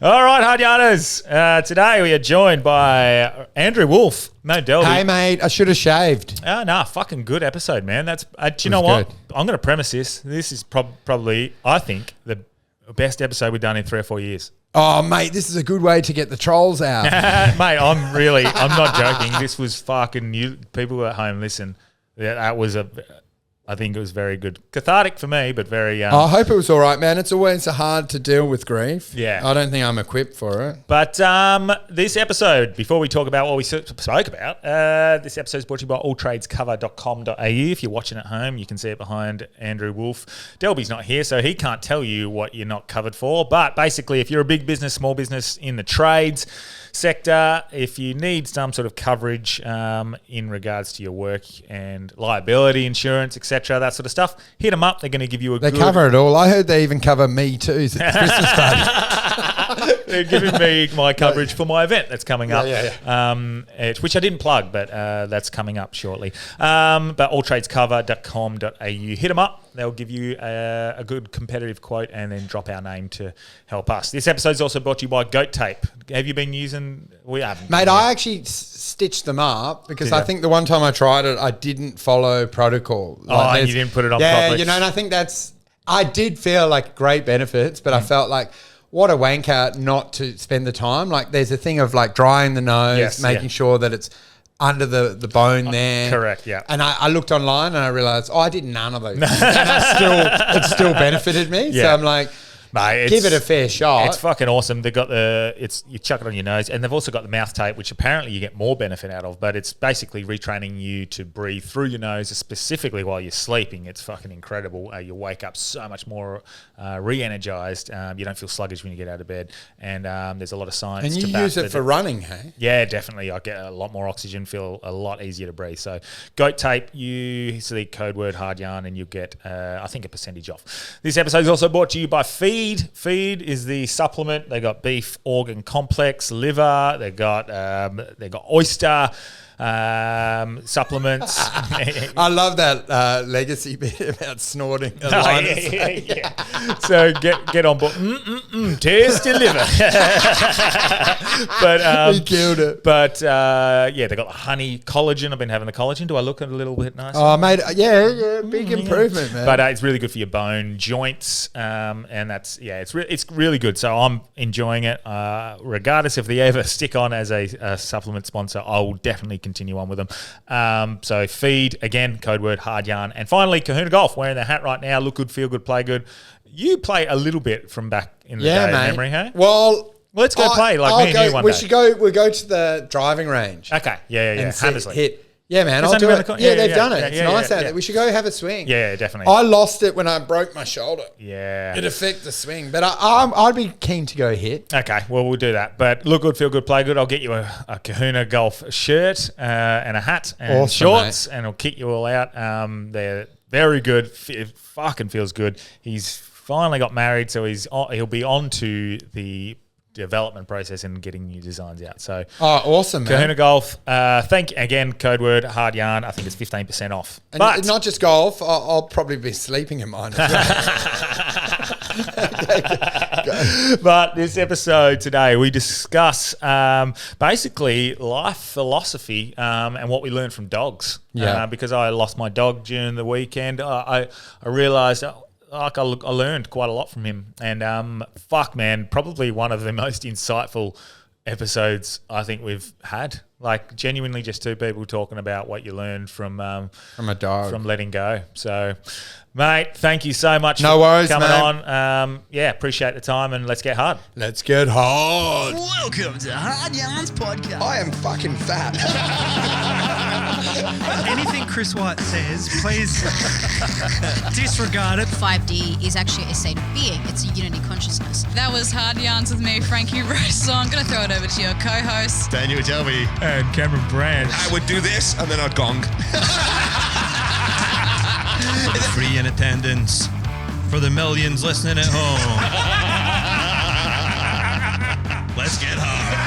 All right, hard yarners. Today we are joined by Andrew Wolf, Mate Delby. Hey, mate, I should have shaved. Fucking good episode, man. That's do you know what? I'm going to premise this. This is probably, I think, the best episode we've done in 3 or 4 years. Oh, mate, this is a good way to get the trolls out. Mate, I'm not joking. This was fucking, you people at home, listen, that was I think it was very good. Cathartic for me, but very... I hope it was all right, man. It's always hard to deal with grief. Yeah. I don't think I'm equipped for it. But this episode, before we talk about what we spoke about, this episode is brought to you by alltradescover.com.au. If you're watching at home, you can see it behind Andrew Wolf. Delby's not here, so he can't tell you what you're not covered for. But basically, if you're a big business, small business in the trades sector, if you need some sort of coverage in regards to your work and liability insurance, etc., that sort of stuff, hit them up. They're going to give you They cover it all. I heard they even cover me too at the Christmas party. They're giving me my coverage for my event that's coming up, which I didn't plug, but that's coming up shortly. But alltradescover.com.au. Hit them up. They'll give you a good competitive quote and then drop our name to help us. This episode is also brought to you by Goat Tape. Have you been using? We haven't. Mate, I actually stitched them up because I think the one time I tried it, I didn't follow protocol. And you didn't put it on properly. Yeah, and I think I did feel like great benefits, but I felt like, what a wanker not to spend the time. Like, there's a thing of like drying the nose, making sure that it's under the bone there. Correct, yeah. And I looked online and I realized, I did none of those things. And it still benefited me. Yeah. So I'm like, mate, give it a fair shot. It's fucking awesome. They've got you chuck it on your nose, and they've also got the mouth tape, which apparently you get more benefit out of, but it's basically retraining you to breathe through your nose, specifically while you're sleeping. It's fucking incredible. You wake up so much more re-energized. You don't feel sluggish when you get out of bed, and there's a lot of science. And you use it for running, hey? Yeah, definitely. I get a lot more oxygen, feel a lot easier to breathe. So Goat Tape, use the code word hard yarn, and you'll get, I think, a percentage off. This episode is also brought to you by Feed. Feed is the supplement. They got beef organ complex, liver. They got oyster supplements. I love that legacy bit about snorting. So get on board. Tasty liver. But he killed it. But they got the honey collagen. I've been having the collagen. Do I look a little bit nice? Oh, mate, big improvement, man. But it's really good for your bone, joints, and that's it's really good. So I'm enjoying it. Regardless if they ever stick on as a supplement sponsor, I will definitely continue on with them. So Feed, again, code word hard yarn. And finally, Kahuna Golf, wearing the hat right now. Look good, feel good, play good. You play a little bit from back in the day, mate. Memory, hey? Well, let's go play me and you one day. We'll go to the driving range. Okay, yeah. Hammersley. Hit. Yeah, man, I'll do it. They've done it. It's nice out there. We should go have a swing. Yeah, definitely. I lost it when I broke my shoulder. Yeah. It affected the swing, but I'd be keen to go hit. Okay, well, we'll do that. But look good, feel good, play good. I'll get you a Kahuna Golf shirt and a hat and shorts, and I'll kick you all out. They're very good. It fucking feels good. He's finally got married, so he'll be on to the development process and getting new designs out. So awesome, man. Kahuna Golf, again, code word hard yarn. I think it's 15% off. And but not just golf, I'll probably be sleeping in mine as well. But this episode today, we discuss basically life philosophy and what we learned from dogs. Yeah. Because I lost my dog during the weekend, I realised I learned quite a lot from him. And man, probably one of the most insightful episodes I think we've had. Like, genuinely just two people talking about what you learned from a dog, from letting go. So, mate, thank you so much for coming on. Appreciate the time, and let's get hard. Let's get hard. Welcome to Hard Yarns Podcast. I am fucking fat. Anything Chris White says, please disregard it. 5D is actually a state of being. It's a unity consciousness. That was Hard Yarns with me, Frankie Rose. So I'm going to throw it over to your co-host, Daniel Delby. And Cameron Branch. I would do this, and then I'd gong. Free in attendance for the millions listening at home. Let's get hard.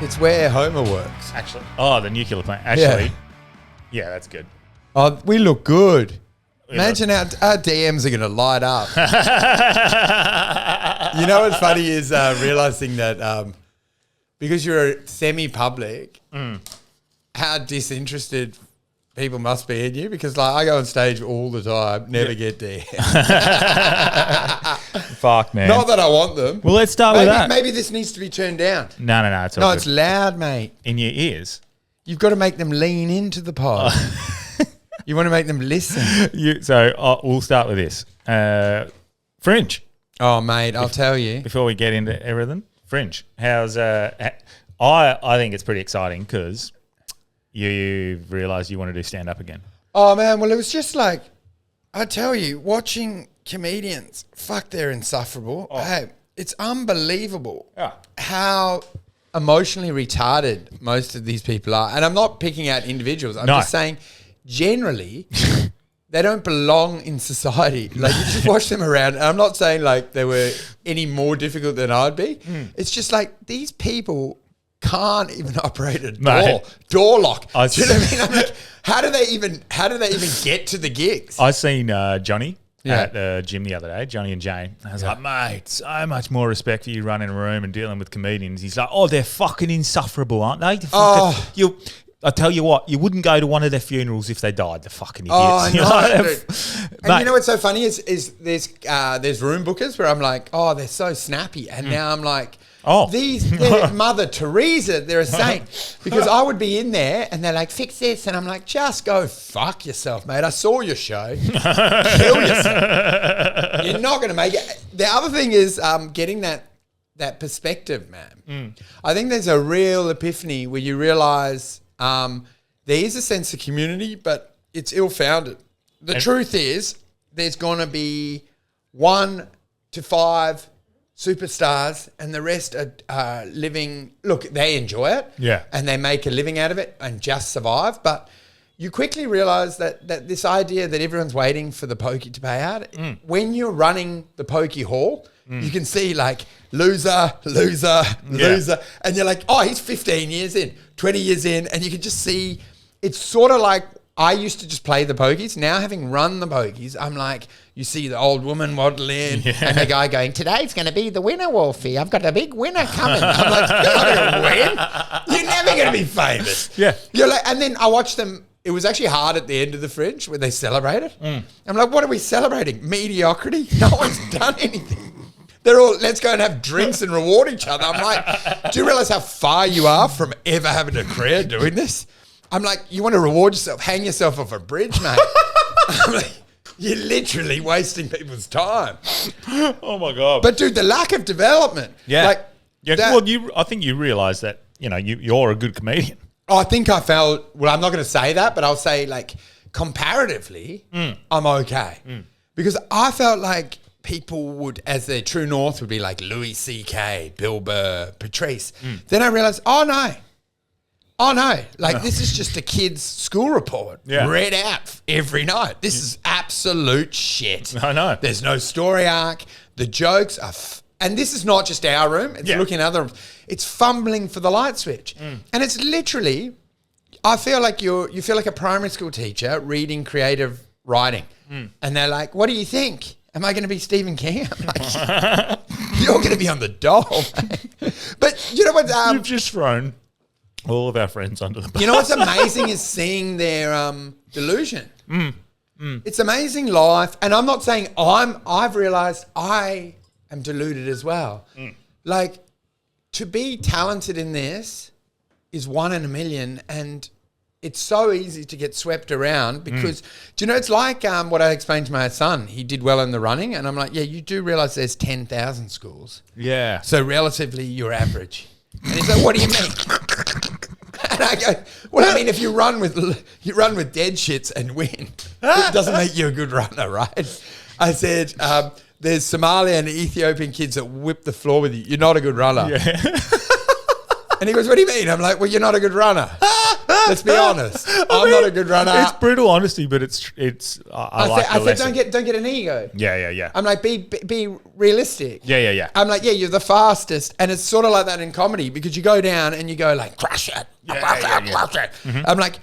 It's where Homer works. Actually, the nuclear plant. Actually, yeah, that's good. Oh, we look good. Imagine our DMs are going to light up. You know what's funny is realizing that because you're semi-public, how disinterested people must be in you. Because like I go on stage all the time, never get there. Fuck, man. Not that I want them. Well, let's start with that. Maybe this needs to be turned down. No. It's all good. It's loud, mate. In your ears. You've got to make them lean into the pod. You want to make them listen. We'll start with this. Fringe. Oh, mate, I'll tell you. Before we get into everything, Fringe. How's I think it's pretty exciting because you've realised you want to do stand-up again. Oh, man, well, it was just like, I tell you, watching comedians, fuck, they're insufferable. Oh. Hey, it's unbelievable how emotionally retarded most of these people are. And I'm not picking out individuals. I'm just saying generally they don't belong in society. Like you just watch them around. And I'm not saying like they were any more difficult than I'd be. It's just like these people can't even operate a door lock. Do you know what I mean? I'm like, how do they even get to the gigs? I seen Johnny at the gym the other day, Johnny and Jane. I was like, mate, so much more respect for you running a room and dealing with comedians. He's like, oh, they're fucking insufferable, aren't they? I tell you what, you wouldn't go to one of their funerals if they died. The fucking idiots. Oh, I know. And you know what's so funny is there's room bookers where I'm like, oh, they're so snappy, and now I'm like, they're Mother Teresa, they're a saint, because I would be in there and they're like, fix this, and I'm like, just go fuck yourself, mate. I saw your show. Kill yourself. You're not going to make it. The other thing is getting that perspective, man. I think there's a real epiphany where you realise. There is a sense of community, but it's ill-founded. The truth is there's going to be 1 to 5 superstars and the rest are living. Look, they enjoy it and they make a living out of it and just survive. But you quickly realise that this idea that everyone's waiting for the pokey to pay out, when you're running the pokey hall, you can see like loser. And you're like, oh, he's 15 years in, 20 years in. And you can just see, it's sort of like, I used to just play the pokies. Now having run the pokies, I'm like, you see the old woman waddle in and the guy going, today's going to be the winner, Wolfie. I've got a big winner coming. I'm like, you're not going to win. You're never going to be famous. Yeah. You're like, and then I watched them. It was actually hard at the end of the Fringe when they celebrated. I'm like, what are we celebrating? Mediocrity? No one's done anything. They're all, let's go and have drinks and reward each other. I'm like, do you realize how far you are from ever having a career doing this? I'm like, you want to reward yourself? Hang yourself off a bridge, mate. I'm like, you're literally wasting people's time. Oh my God. But dude, the lack of development. Yeah. Like, I think you realise that, you're a good comedian. I think I felt, well, I'm not going to say that, but I'll say like comparatively, I'm okay. Because I felt like people would, as their true north, would be like Louis C.K., Bill Burr, Patrice. Then I realised, oh no, like this is just a kid's school report read out every night. This is absolute shit. I know. There's no story arc. The jokes are, and this is not just our room. It's looking at other rooms. It's fumbling for the light switch. And it's literally, I feel like you feel like a primary school teacher reading creative writing. And they're like, what do you think? Am I going to be Stephen King? I'm like, you're going to be on the dole, mate. But you know what? You've just thrown all of our friends under the bus. You know what's amazing is seeing their delusion. It's amazing life. And I'm not saying I've realised I am deluded as well. Like, to be talented in this is 1 in a million, and it's so easy to get swept around because, do you know, it's like what I explained to my son. He did well in the running, and I'm like, yeah, you do realise there's 10,000 schools. Yeah. So relatively, you're average. And he's like, what do you mean? And I go, well, I mean, if you run with dead shits and win, it doesn't make you a good runner, right? I said, there's Somalian and Ethiopian kids that whip the floor with you. You're not a good runner. Yeah. And he goes, what do you mean? I'm like, well, you're not a good runner. Let's be honest. I'm not a good runner. It's brutal honesty, but it's. I said, don't get an ego. Yeah. I'm like, be realistic. Yeah. I'm like, yeah, you're the fastest, and it's sort of like that in comedy because you go down and you go like, crush it. I'm like,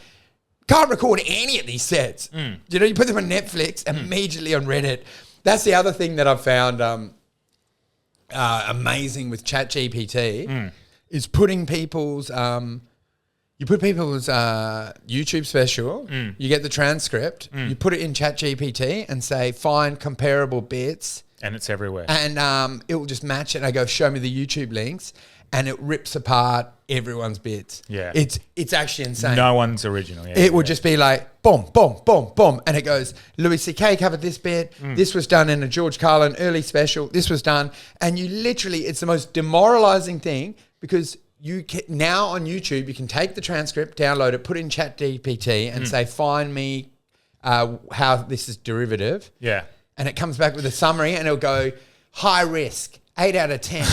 can't record any of these sets. You know, you put them on Netflix, immediately on Reddit. That's the other thing that I've found. amazing with ChatGPT is putting people's you put people's YouTube special, you get the transcript, you put it in ChatGPT and say find comparable bits, and it's everywhere. And it will just match it. I go, show me the YouTube links, and it rips apart everyone's bits. Yeah. It's actually insane. No one's original. Yeah, It would just be like, boom, boom, boom, boom. And it goes, Louis C.K. covered this bit. This was done in a George Carlin early special. This was done. And you literally, it's the most demoralizing thing because you can, now on YouTube, you can take the transcript, download it, put it in ChatGPT and say, find me how this is derivative. Yeah. And it comes back with a summary and it'll go, high risk. 8 out of 10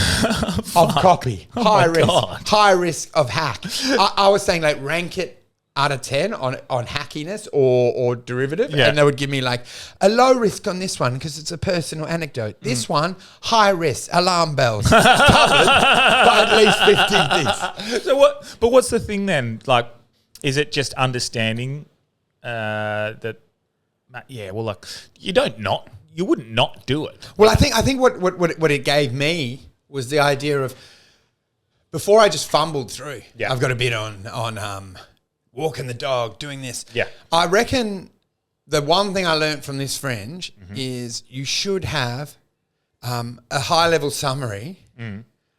of copy. High risk. God. High risk of hack. I was saying like rank it out of 10 on hackiness or derivative. Yeah. And they would give me like a low risk on this one because it's a personal anecdote. This one, high risk, alarm bells. Covered by at least 15 things. So but what's the thing then? Like, is it just understanding that, yeah, well, like, you wouldn't not do it. Well, I think what it gave me was the idea of before I just fumbled through. Yeah. I've got a bit on walking the dog, doing this. Yeah. I reckon the one thing I learned from this fringe is you should have a high level summary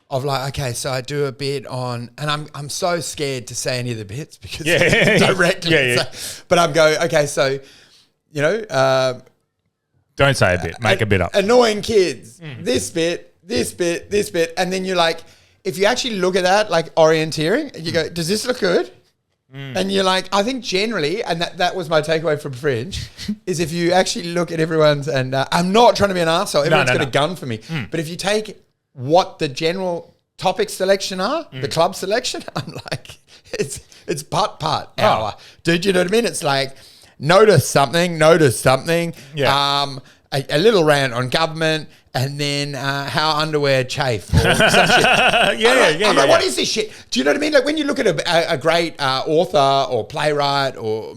of like, okay, so I do a bit on, and I'm so scared to say any of the bits because directly. Yeah. But I'm going, okay, so you know. Don't say a bit. Make a bit up. Annoying kids. This bit, this bit, this bit. And then you're like, if you actually look at that, like orienteering, you go, does this look good? And you're like, I think generally, and that was my takeaway from Fringe, is if you actually look at everyone's, and I'm not trying to be an arsehole, everyone's got a gun for me. But if you take what the general topic selection are, the club selection, I'm like, it's putt-putt hour. Dude, you know what I mean? It's like, notice something. Yeah. A little rant on government, and then how underwear chafe or some shit. I'm like, what is this shit? Do you know what I mean? Like when you look at a great author or playwright or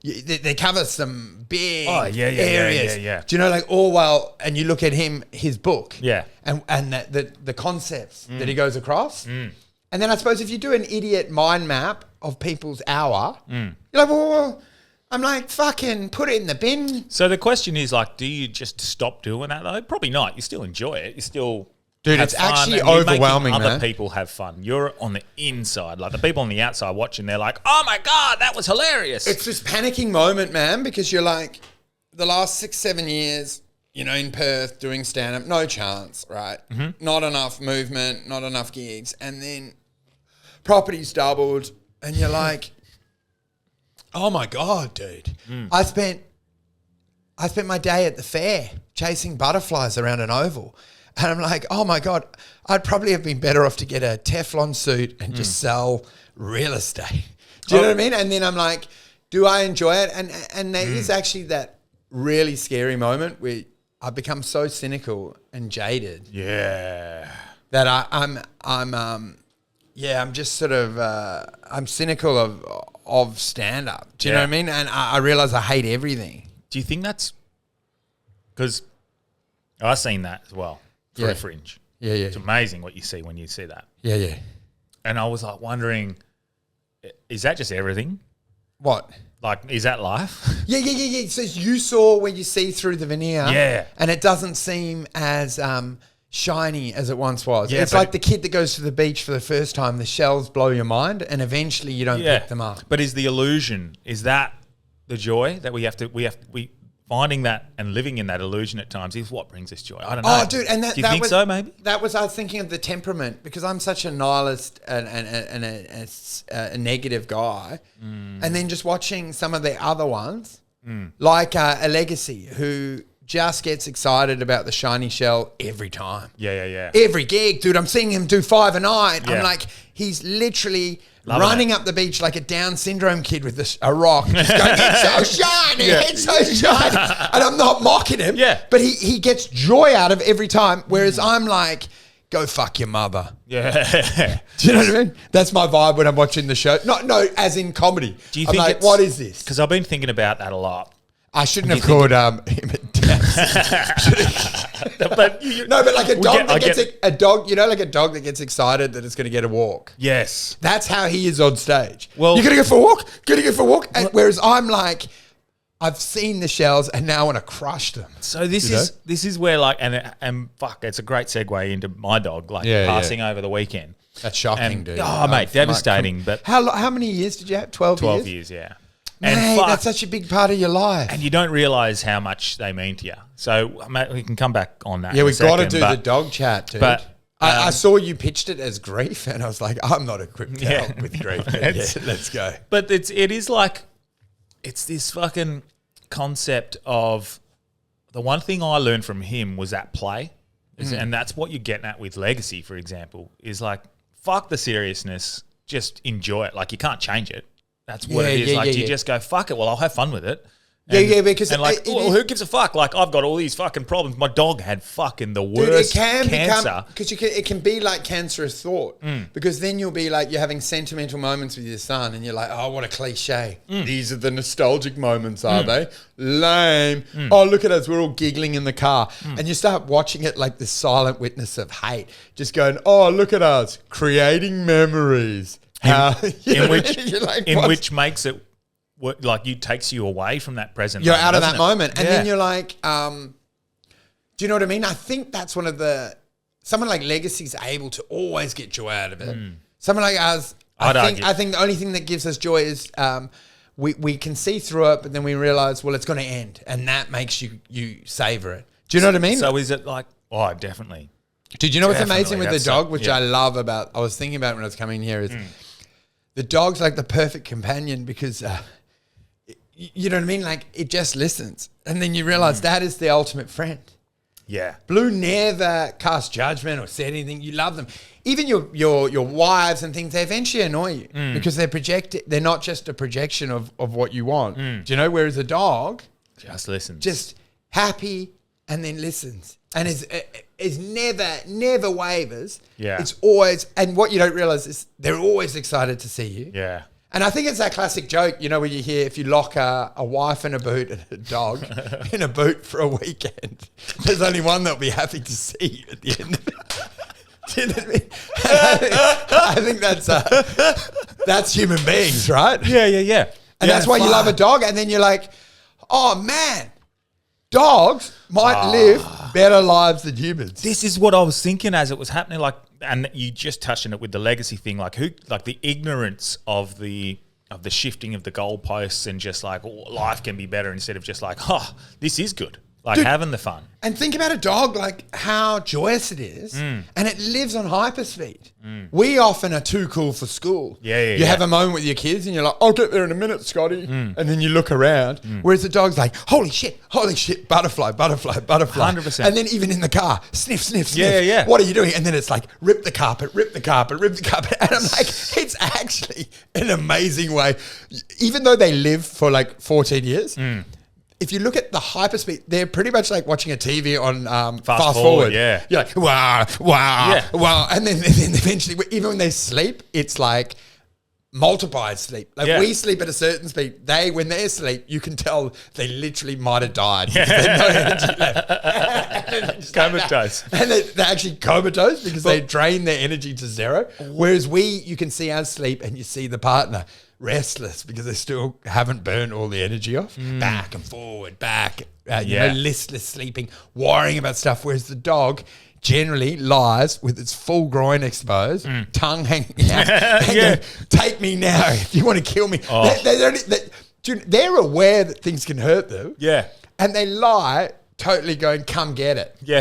they cover some big areas. Yeah. Do you know, like Orwell, and you look at his book, Yeah. and the concepts that he goes across, and then I suppose if you do an idiot mind map of people's hour, you're like, well. I'm like, fucking put it in the bin. So the question is, like, do you just stop doing that, though? Probably not. You still enjoy it. You still Dude, have it's fun, actually and you're overwhelming, making man. Other people have fun. You're on the inside. Like, the people on the outside watching, they're like, oh, my God, that was hilarious. It's this panicking moment, man, because you're like, the last 6-7 years, you know, in Perth doing stand-up, no chance, right? Not enough movement, not enough gigs. And then property's doubled, and you're like... Oh my God, dude. I spent my day at the fair chasing butterflies around an oval. And I'm like, oh my God, I'd probably have been better off to get a Teflon suit and just sell real estate. Do you know what I mean? And then I'm like, do I enjoy it? And there is actually that really scary moment where I've become so cynical and jaded. Yeah. That I'm just sort of, I'm cynical of stand-up. Do you know what I mean? And I realize I hate everything. Do you think that's... Because I've seen that as well for a Fringe. Yeah. It's amazing what you see when you see that. Yeah. And I was like wondering, is that just everything? What? Like, is that life? Yeah. So you saw when you see through the veneer. Yeah. And it doesn't seem as shiny as it once was. Yeah, it's like the kid that goes to the beach for the first time, the shells blow your mind and eventually you don't pick them up. But is the illusion, is that the joy that we finding that and living in that illusion at times is what brings us joy? I don't know. Oh, dude, and do you think so? Maybe I was thinking of the temperament because I'm such a nihilist and a negative guy, and then just watching some of the other ones, like a Legacy, who just gets excited about the shiny shell every time. Yeah. Every gig, dude, I'm seeing him do 5 a night. Yeah. I'm like, he's literally Loving running it. up the beach like a Down syndrome kid with a rock, just going, it's so shiny, it's so shiny. And I'm not mocking him, but he gets joy out of every time, whereas I'm like, go fuck your mother. Yeah. Do you know what I mean? That's my vibe when I'm watching the show. No, as in comedy. Do you I'm think like, it's, what is this? Because I've been thinking about that a lot. I shouldn't have called him a But but like a dog a dog, like a dog that gets excited that it's going to get a walk. Yes. That's how he is on stage. Well, you're going to go for a walk? Going to go for a walk? And whereas I'm like, I've seen the shells and now I want to crush them. So this is where like, and fuck, it's a great segue into my dog, like passing over the weekend. That's shocking, dude. Oh, mate, devastating. But how many years did you have? 12 years? 12 years, yeah. Mate, that's such a big part of your life. And you don't realise how much they mean to you. So, mate, we can come back on that. Yeah, we've got to do the dog chat, dude. But I saw you pitched it as grief, and I was like, I'm not equipped to help with grief. Let's go. But it is like, it's this fucking concept of the one thing I learned from him was that play. And that's what you're getting at with Legacy, for example, is like, fuck the seriousness, just enjoy it. Like, you can't change it. That's what it is. You just go, fuck it. Well, I'll have fun with it. And, because who gives a fuck? Like, I've got all these fucking problems. My dog had fucking the worst cancer. Because it can be like cancerous thought. Because then you'll be like, you're having sentimental moments with your son, and you're like, oh, what a cliche. These are the nostalgic moments, are they? Lame. Oh, look at us. We're all giggling in the car. And you start watching it like the silent witness of hate. Just going, oh, look at us. Creating memories. Which makes it like takes you away from that present. You're moment, out of that it? moment, and then you're like, do you know what I mean? I think that's one of someone like Legacy's able to always get joy out of it. Someone like us, I think the only thing that gives us joy is we can see through it, but then we realize, well, it's going to end, and that makes you savor it. Do you know what I mean? So is it like, oh, definitely. Did you know what's amazing with the dog, which I love about? I was thinking about it when I was coming here is. The dog's like the perfect companion because, you know what I mean? Like, it just listens. And then you realize that is the ultimate friend. Yeah. Blue never cast judgment or said anything. You love them. Even your wives and things, they eventually annoy you because they're not just a projection of what you want. Do you know? Whereas a dog just listens. Just happy and then listens. And is never wavers. Yeah. It's always, and what you don't realize is they're always excited to see you. Yeah. And I think it's that classic joke, where you hear if you lock a wife in a boot and a dog in a boot for a weekend, there's only one that'll be happy to see you at the end of it. Do you know what I mean? I think that's human beings, right? Yeah. And that's why you love a dog. And then you're like, oh man, dogs might live better lives than humans. This is what I was thinking as it was happening. Like, and you just touched on it with the Legacy thing. Like, the ignorance of the shifting of the goalposts and just like, oh, life can be better instead of just like, oh, this is good. Like, dude, having the fun. And think about a dog, like how joyous it is. And it lives on hyperspeed. We often are too cool for school. You have a moment with your kids and you're like, I'll get there in a minute, Scotty. And then you look around. Whereas the dog's like, holy shit, butterfly. 100%. And then even in the car, sniff. Yeah. What are you doing? And then it's like, rip the carpet. And I'm like, it's actually an amazing way. Even though they live for like 14 years, if you look at the hyperspeed, they're pretty much like watching a TV on fast forward. Yeah. You're like, wow. And then eventually, even when they sleep, it's like multiplied sleep. Like we sleep at a certain speed. When they're asleep, you can tell they literally might have died. There's no energy left. Comatose. And they're actually comatose because they drain their energy to zero. Whereas you can see our sleep and you see the partner restless because they still haven't burned all the energy off. Back and forward, listless sleeping, worrying about stuff. Whereas the dog generally lies with its full groin exposed, tongue hanging out. Take me now if you want to kill me. They're aware that things can hurt them. Yeah. And they lie totally going, come get it. Yeah.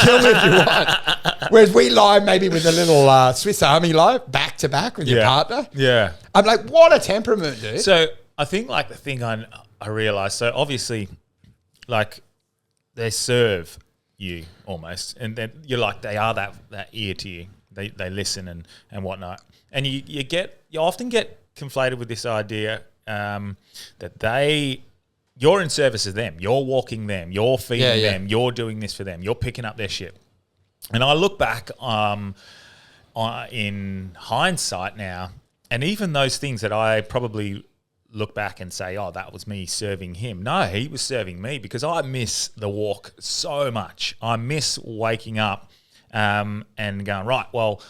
Kill me if you want. Whereas we lie maybe with a little Swiss Army lie back to back with your partner. Yeah. I'm like, what a temperament, dude. So I think like the thing I realised, so obviously like they serve you almost, and then you're like, they are that ear to you. They listen and whatnot. And you often get conflated with this idea that you're in service of them. You're walking them. You're feeding them. You're doing this for them. You're picking up their shit. And I look back in hindsight now, and even those things that I probably look back and say, oh, that was me serving him. No, he was serving me because I miss the walk so much. I miss waking up and going, right, well,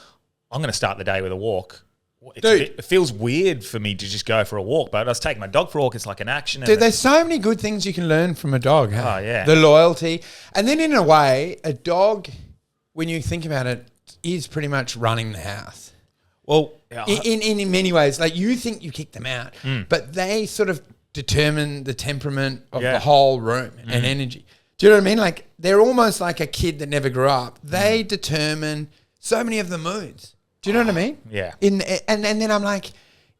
I'm going to start the day with a walk. It feels weird for me to just go for a walk, but I was taking my dog for a walk. It's like an action. Dude, there's so many good things you can learn from a dog. Huh? Oh, yeah. The loyalty. And then in a way, a dog, when you think about it, is pretty much running the house. Well, in many ways, like you think you kick them out, but they sort of determine the temperament of the whole room and energy. Do you know what I mean? Like they're almost like a kid that never grew up. They determine so many of the moods. Do you know what I mean? Yeah. And then I'm like,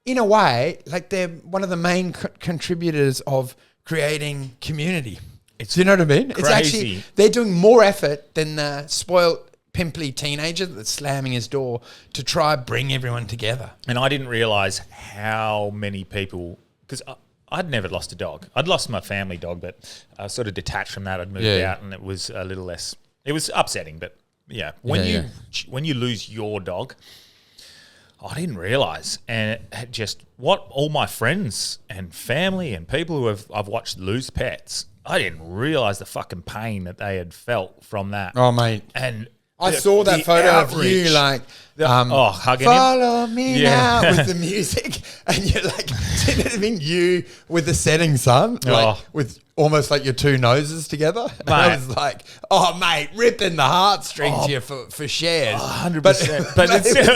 in a way, like they're one of the main contributors of creating community. Do you know what I mean? Crazy. It's actually, they're doing more effort than the spoiled, pimply teenager that's slamming his door to try bring everyone together. And I didn't realise how many people, because I'd never lost a dog. I'd lost my family dog, but I sort of detached from that. I'd moved out and it was a little less, it was upsetting, but yeah, when you lose your dog, I didn't realise, and it just what all my friends and family and people who I've watched lose pets, I didn't realise the fucking pain that they had felt from that. Oh, mate. And I saw that photo of you like hugging follow him. me now with the music, and you're like, do you know what I mean? You with the setting sun, like with almost like your two noses together. And I was like, oh mate, ripping the heartstrings here for shares. 100%. But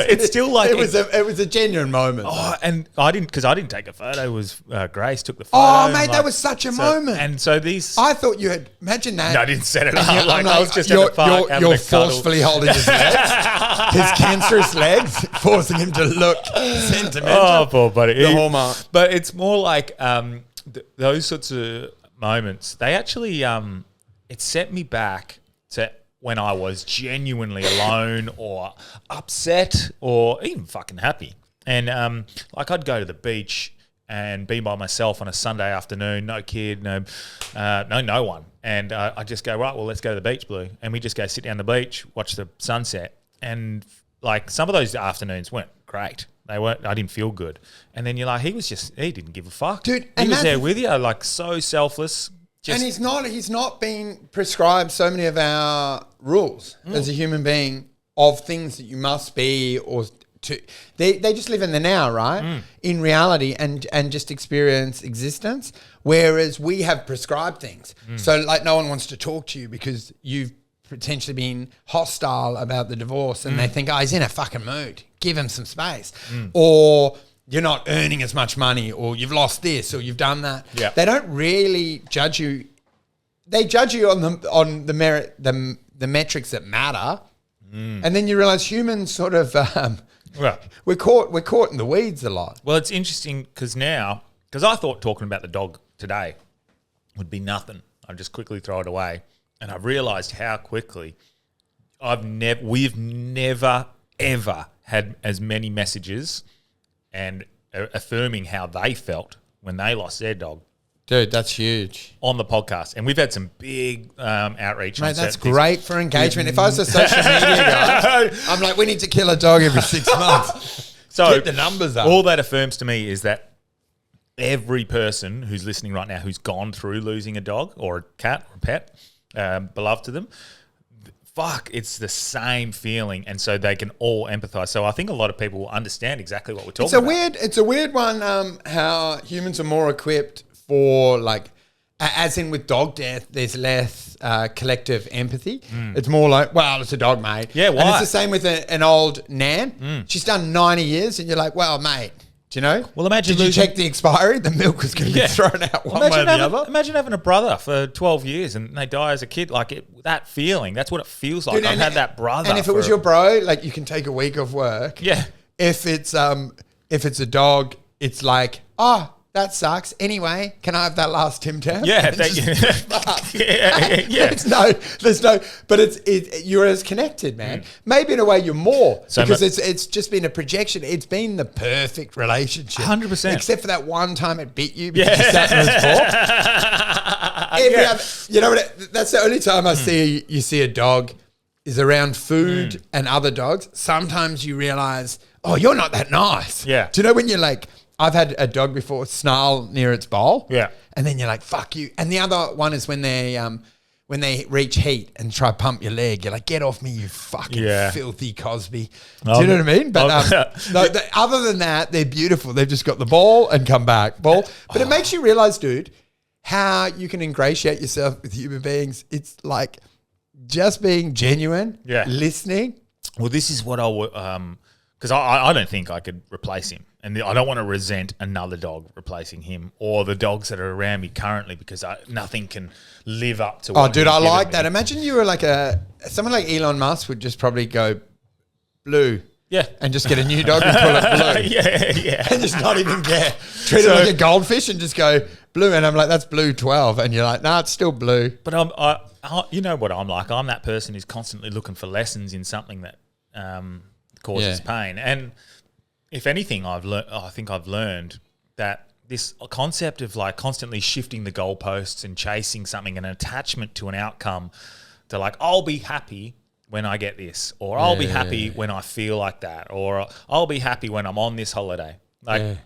it's still like it was a genuine moment. Oh, and I didn't take a photo. It was Grace took the photo. Oh mate, that was such a moment. And so these, I thought you had imagine that. No, I didn't set it up. Like I was just at the park having you're a cuddle. forcefully holding his legs, his cancerous legs, forcing him to look sentimental. Oh, poor buddy. The hallmark. But it's more like those sorts of moments. They actually it set me back to when I was genuinely alone or upset or even fucking happy. And like I'd go to the beach and be by myself on a Sunday afternoon, no kid, no one. And I just go, right, well, let's go to the beach, Blue. And we just go sit down the beach, watch the sunset. And like some of those afternoons weren't great. They weren't. I didn't feel good. And then you're like, he didn't give a fuck, dude. He was there with you, like so selfless. And he's not been prescribed so many of our rules as a human being of things that you must be or to. They just live in the now, right? In reality, and just experience existence. Whereas we have prescribed things. So like no one wants to talk to you because you've potentially been hostile about the divorce and they think, oh, he's in a fucking mood. Give him some space. Or you're not earning as much money or you've lost this or you've done that. Yeah. They don't really judge you. They judge you on the merit, the metrics that matter. And then you realize humans sort of we're caught in the weeds a lot. Well, it's interesting because I thought talking about the dog today would be nothing. I'd just quickly throw it away. And I've realised how quickly we've never, ever had as many messages and affirming how they felt when they lost their dog. Dude, that's huge. On the podcast. And we've had some big outreach. Mate, that's great for engagement. If I was a social media guy, I'm like, we need to kill a dog every 6 months. So keep the numbers up. All that affirms to me is that every person who's listening right now who's gone through losing a dog or a cat or a pet, beloved to them, it's the same feeling, and so they can all empathise. So I think a lot of people will understand exactly what we're talking about. It's a weird one how humans are more equipped for, like, as in with dog death, there's less collective empathy. It's more like, well, it's a dog, mate. Yeah, why? And it's the same with an old nan. She's done 90 years, and you're like, well, mate, do you know? Well, imagine Did you check the expiry? The milk was going to be thrown out one way or the other. Imagine having a brother for 12 years and they die as a kid. Like that feeling, that's what it feels like. Dude, I've had that brother. And if it was your bro, like you can take a week of work. Yeah. If it's a dog, it's like, oh, that sucks. Anyway, can I have that last Tim Tam? Yeah, There's no, but you're as connected, man. Maybe in a way you're more because it's just been a projection. It's been the perfect relationship, 100%. Except for that one time it bit you because you sat in his paw. You know what? That's the only time I see you see a dog is around food and other dogs. Sometimes you realize, oh, you're not that nice. Yeah. Do you know when you're like, I've had a dog before snarl near its bowl. Yeah. And then you're like, fuck you. And the other one is when they reach heat and try to pump your leg, you're like, get off me, you fucking filthy Cosby. Do you know what I mean? But other than that, they're beautiful. They've just got the ball and come back. Ball. But it makes you realize, dude, how you can ingratiate yourself with human beings. It's like just being genuine, listening. Well, this is what I would, because I don't think I could replace him. And I don't want to resent another dog replacing him or the dogs that are around me currently because nothing can live up to what Oh, dude, I like me. that. Imagine you were like someone like Elon Musk would just probably go blue. Yeah. And just get a new dog and call it blue. yeah. And just not even care. Treat it like a goldfish and just go blue. And I'm like, that's blue 12. And you're like, nah, it's still blue. But you know what I'm like. I'm that person who's constantly looking for lessons in something that causes pain. And if anything, I think I've learned that this concept of like constantly shifting the goalposts and chasing something, an attachment to an outcome, to like, I'll be happy when I get this, or I'll be happy when I feel like that, or I'll be happy when I'm on this holiday. Like,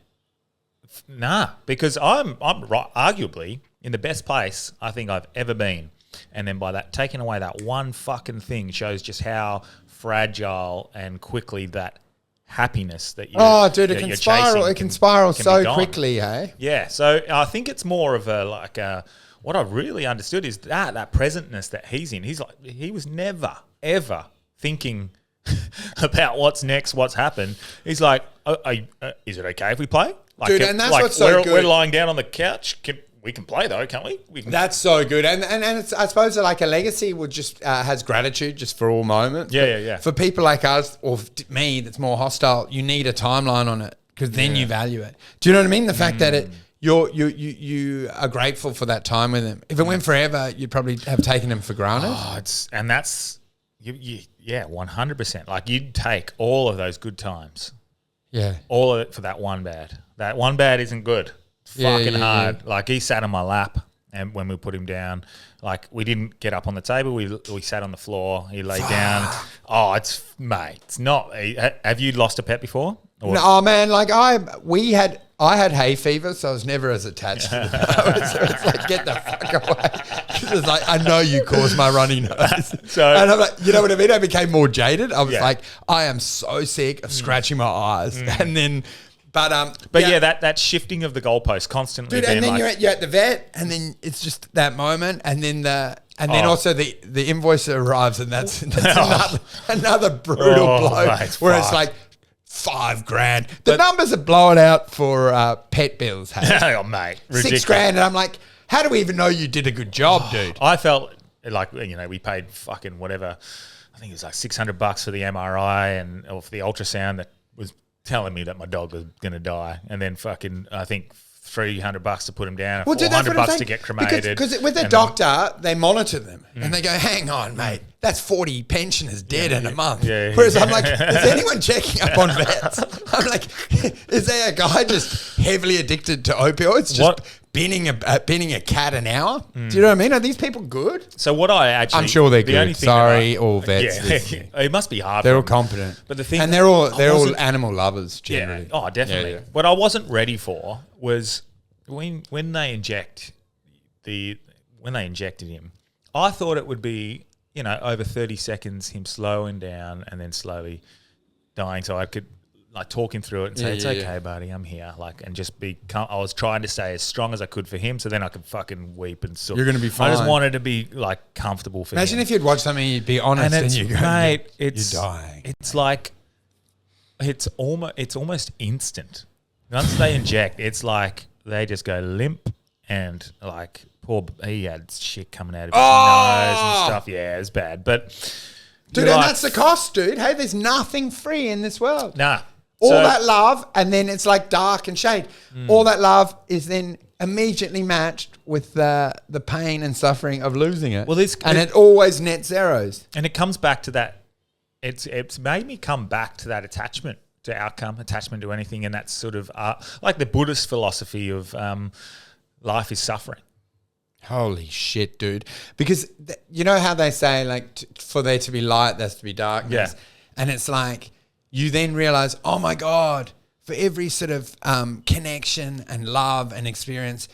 nah, because I'm arguably in the best place I think I've ever been. And then by that, taking away that one fucking thing shows just how fragile and quickly that happiness that you it can spiral. It can spiral so quickly, hey? Yeah, so I think it's more of what I really understood is that presentness that he's in. He's like, he was never ever thinking about what's next, what's happened. He's like, is it okay if we play? Like, dude, and that's what's so good. We're lying down on the couch. We can play though, can't we? That's so good, and it's, I suppose like a legacy would just has gratitude just for all moments. Yeah. For people like us or me, that's more hostile. You need a timeline on it because then you value it. Do you know what I mean? The fact that you are grateful for that time with him. If it went forever, you'd probably have taken him for granted. That's 100%. Like you'd take all of those good times, all of it for that one bad. That one bad isn't good. Fucking hard. Yeah. Like he sat on my lap, and when we put him down, like we didn't get up on the table. We sat on the floor. He laid down. Oh, it's not. Have you lost a pet before? Or? No, man. Like I had hay fever, so I was never as attached to it. So it's like, get the fuck away. It's like, I know you caused my runny nose. And I'm like, you know what I mean? I became more jaded. I was like, I am so sick of scratching my eyes, and then. But that shifting of the goalpost constantly. Dude, and then you're at the vet, and then it's just that moment, and then also the invoice arrives, and that's another brutal blow where it's like $5,000. The numbers are blowing out for pet bills. Hey? Oh, mate, ridiculous. $6,000, and I'm like, how do we even know you did a good job, dude? I felt like we paid fucking whatever. I think it was like $600 for the MRI or for the ultrasound that was telling me that my dog was going to die, and then fucking I think $300 to put him down, and $400 to get cremated. Because with a doctor, they monitor them and they go, "Hang on, mate, that's 40 pensioners dead in a month." Whereas I'm like, is anyone checking up on vets? I'm like, is there a guy just heavily addicted to opioids, just binning a cat an hour? Do you know what I mean? Are these people good? So what I'm sure they're good. Sorry, all vets. It must be hard. They're all competent, but the thing, and they're all animal lovers generally. Yeah. Oh, definitely. What I wasn't ready for was when they injected him. I thought it would be over 30 seconds him slowing down and then slowly dying, so I could like talk him through it and say, it's okay, buddy, I'm here. And just I was trying to stay as strong as I could for him, so then I could fucking weep and You're going to be fine. I just wanted to be like comfortable for him. Imagine if you'd watch something, you'd be honest and you go, mate, you're dying. It's like, it's almost instant. Once they inject, it's like they just go limp and like he had shit coming out of his nose and stuff. Yeah, it's bad. But dude, and that's the cost, dude. Hey, there's nothing free in this world. Nah. All that love, and then it's like dark and shade. All that love is then immediately matched with the pain and suffering of losing it. Well, it always net zeros. And it comes back to that. It's made me come back to that attachment to outcome, attachment to anything, and that's sort of like the Buddhist philosophy of life is suffering. Holy shit, dude! Because you know how they say like for there to be light, there has to be darkness, and it's like. You then realize, oh my God, for every sort of connection and love and experience,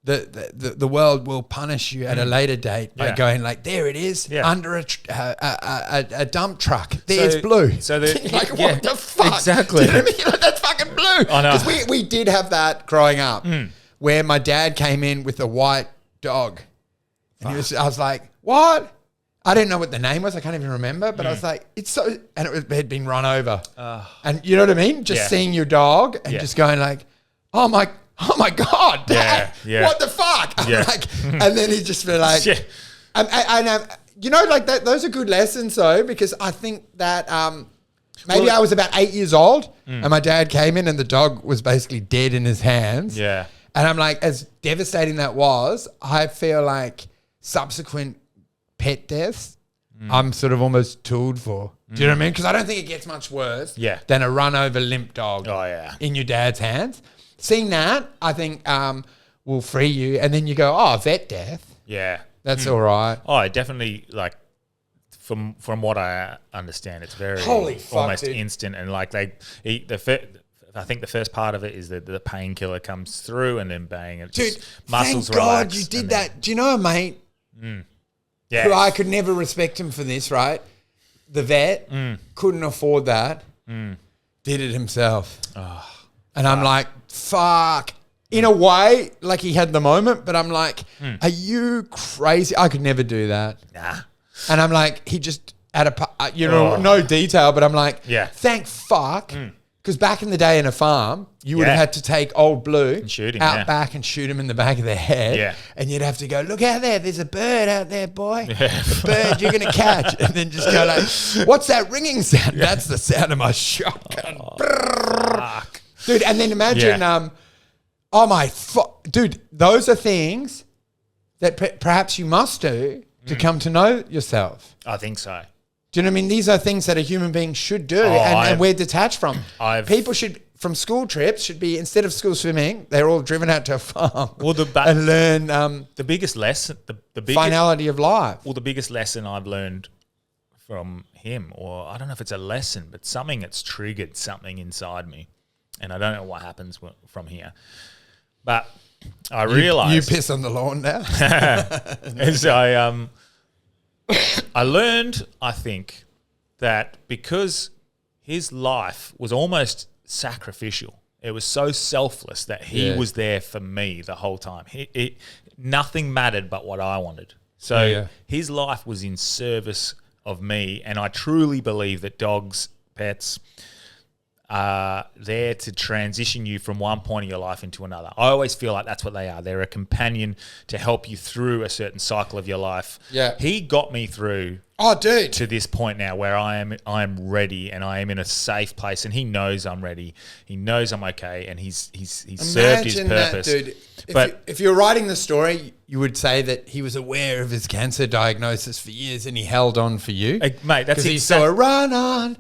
the world will punish you at a later date by going like, there it is, under a dump truck. There's blue. So like, what the fuck? Exactly. Do you know what I mean? Like, that's fucking blue. I know. Because we did have that growing up, where my dad came in with a white dog, and I was like, what? I didn't know what the name was. I can't even remember, but I was like, it's so, and it had been run over. And you know what I mean? Just seeing your dog and just going like, oh my God, Dad, what the fuck? Yeah. Like, and then he'd just be like, you know, like that, those are good lessons though, because I think that maybe I was about 8 years old and my dad came in and the dog was basically dead in his hands. Yeah. And I'm like, as devastating that was, I feel like subsequent pet deaths, I'm sort of almost tooled for. Do you know what I mean? Because I don't think it gets much worse than a run over limp dog in your dad's hands. Seeing that, I think will free you. And then you go, oh, vet death. Yeah. That's all right. Oh, definitely, like, from what I understand, it's very almost instant. And like I think the first part of it is that the painkiller comes through and then bang, it just muscles thank God relax. you did that. Do you know a mate who I could never respect him for this, right? The vet couldn't afford that, did it himself. And I'm like, fuck. In a way, like he had the moment, but I'm like, are you crazy? I could never do that. Nah. And I'm like, he just had no detail, but I'm like, thank fuck. Because back in the day in a farm, you would have had to take old Blue and shoot him, out back and shoot him in the back of the head. Yeah. And you'd have to go, look out there, there's a bird out there, boy. The bird you're going to catch. And then just go like, what's that ringing sound? That's the sound of my shotgun. Fuck. Dude, and then imagine, dude, those are things that perhaps you must do to come to know yourself. I think so. Do you know what I mean? These are things that a human being should do and we're detached from. People should, from school trips, should be, instead of school swimming, they're all driven out to a farm and learn the biggest lesson, the biggest, finality of life. Well, the biggest lesson I've learned from him, or I don't know if it's a lesson, but something that's triggered something inside me. And I don't know what happens from here. But I realised... You piss on the lawn now? As I learned, I think, that because his life was almost sacrificial, it was so selfless that he was there for me the whole time. Nothing mattered but what I wanted. So his life was in service of me, and I truly believe that dogs, pets, are there to transition you from one point of your life into another. I always feel like that's what they are. They're a companion to help you through a certain cycle of your life. Yeah. He got me through to this point now where I am ready and I am in a safe place, and he knows I'm ready. He knows I'm okay, and he's served his purpose. That, dude. If you're writing the story, you would say that he was aware of his cancer diagnosis for years and he held on for you. Mate, that's he saw a run on,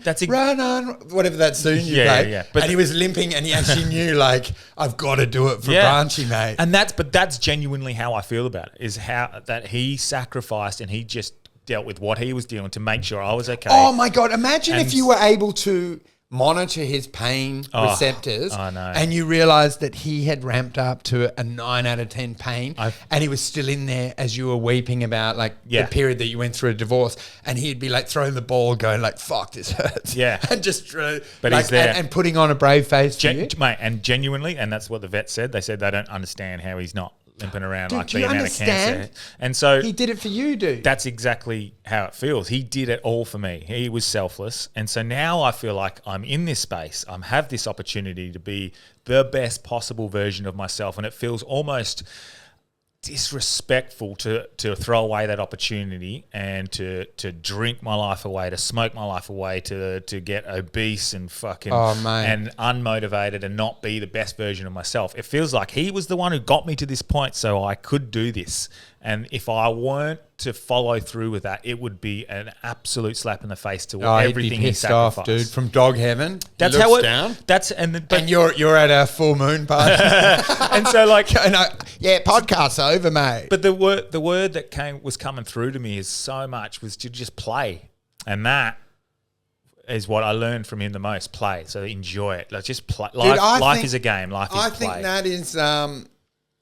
whatever that soon you played. Yeah. And he was limping and he actually knew, like, I've got to do it for Branchy, mate. And that's genuinely how I feel about it, is how that he sacrificed and he just dealt with what he was dealing to make sure I was okay. Oh my God, imagine if you were able to monitor his pain receptors and you realized that he had ramped up to a 9 out of 10 pain and he was still in there as you were weeping about like the period that you went through a divorce, and he'd be like throwing the ball going like, fuck, this hurts. Yeah. And just but he's there. And putting on a brave face for you. Mate, and genuinely, and that's what the vet said, they said they don't understand how he's not limping around like being out of cancer. And so he did it for you, dude. That's exactly how it feels. He did it all for me. He was selfless. And so now I feel like I'm in this space. I have this opportunity to be the best possible version of myself. And it feels almost disrespectful to throw away that opportunity and to drink my life away, to smoke my life away, to get obese and fucking and unmotivated and not be the best version of myself. It feels like he was the one who got me to this point so I could do this. And if I weren't to follow through with that, it would be an absolute slap in the face to everything he sacrificed. Off, dude, from dog heaven. That's how it. Down. That's and you're at a full moon party, and so like podcast's over, mate. But the word that was coming through to me is so much was to just play, and that is what I learned from him the most. Play, so enjoy it. Let's just play. Dude, Life is a game. Life is play. I think that is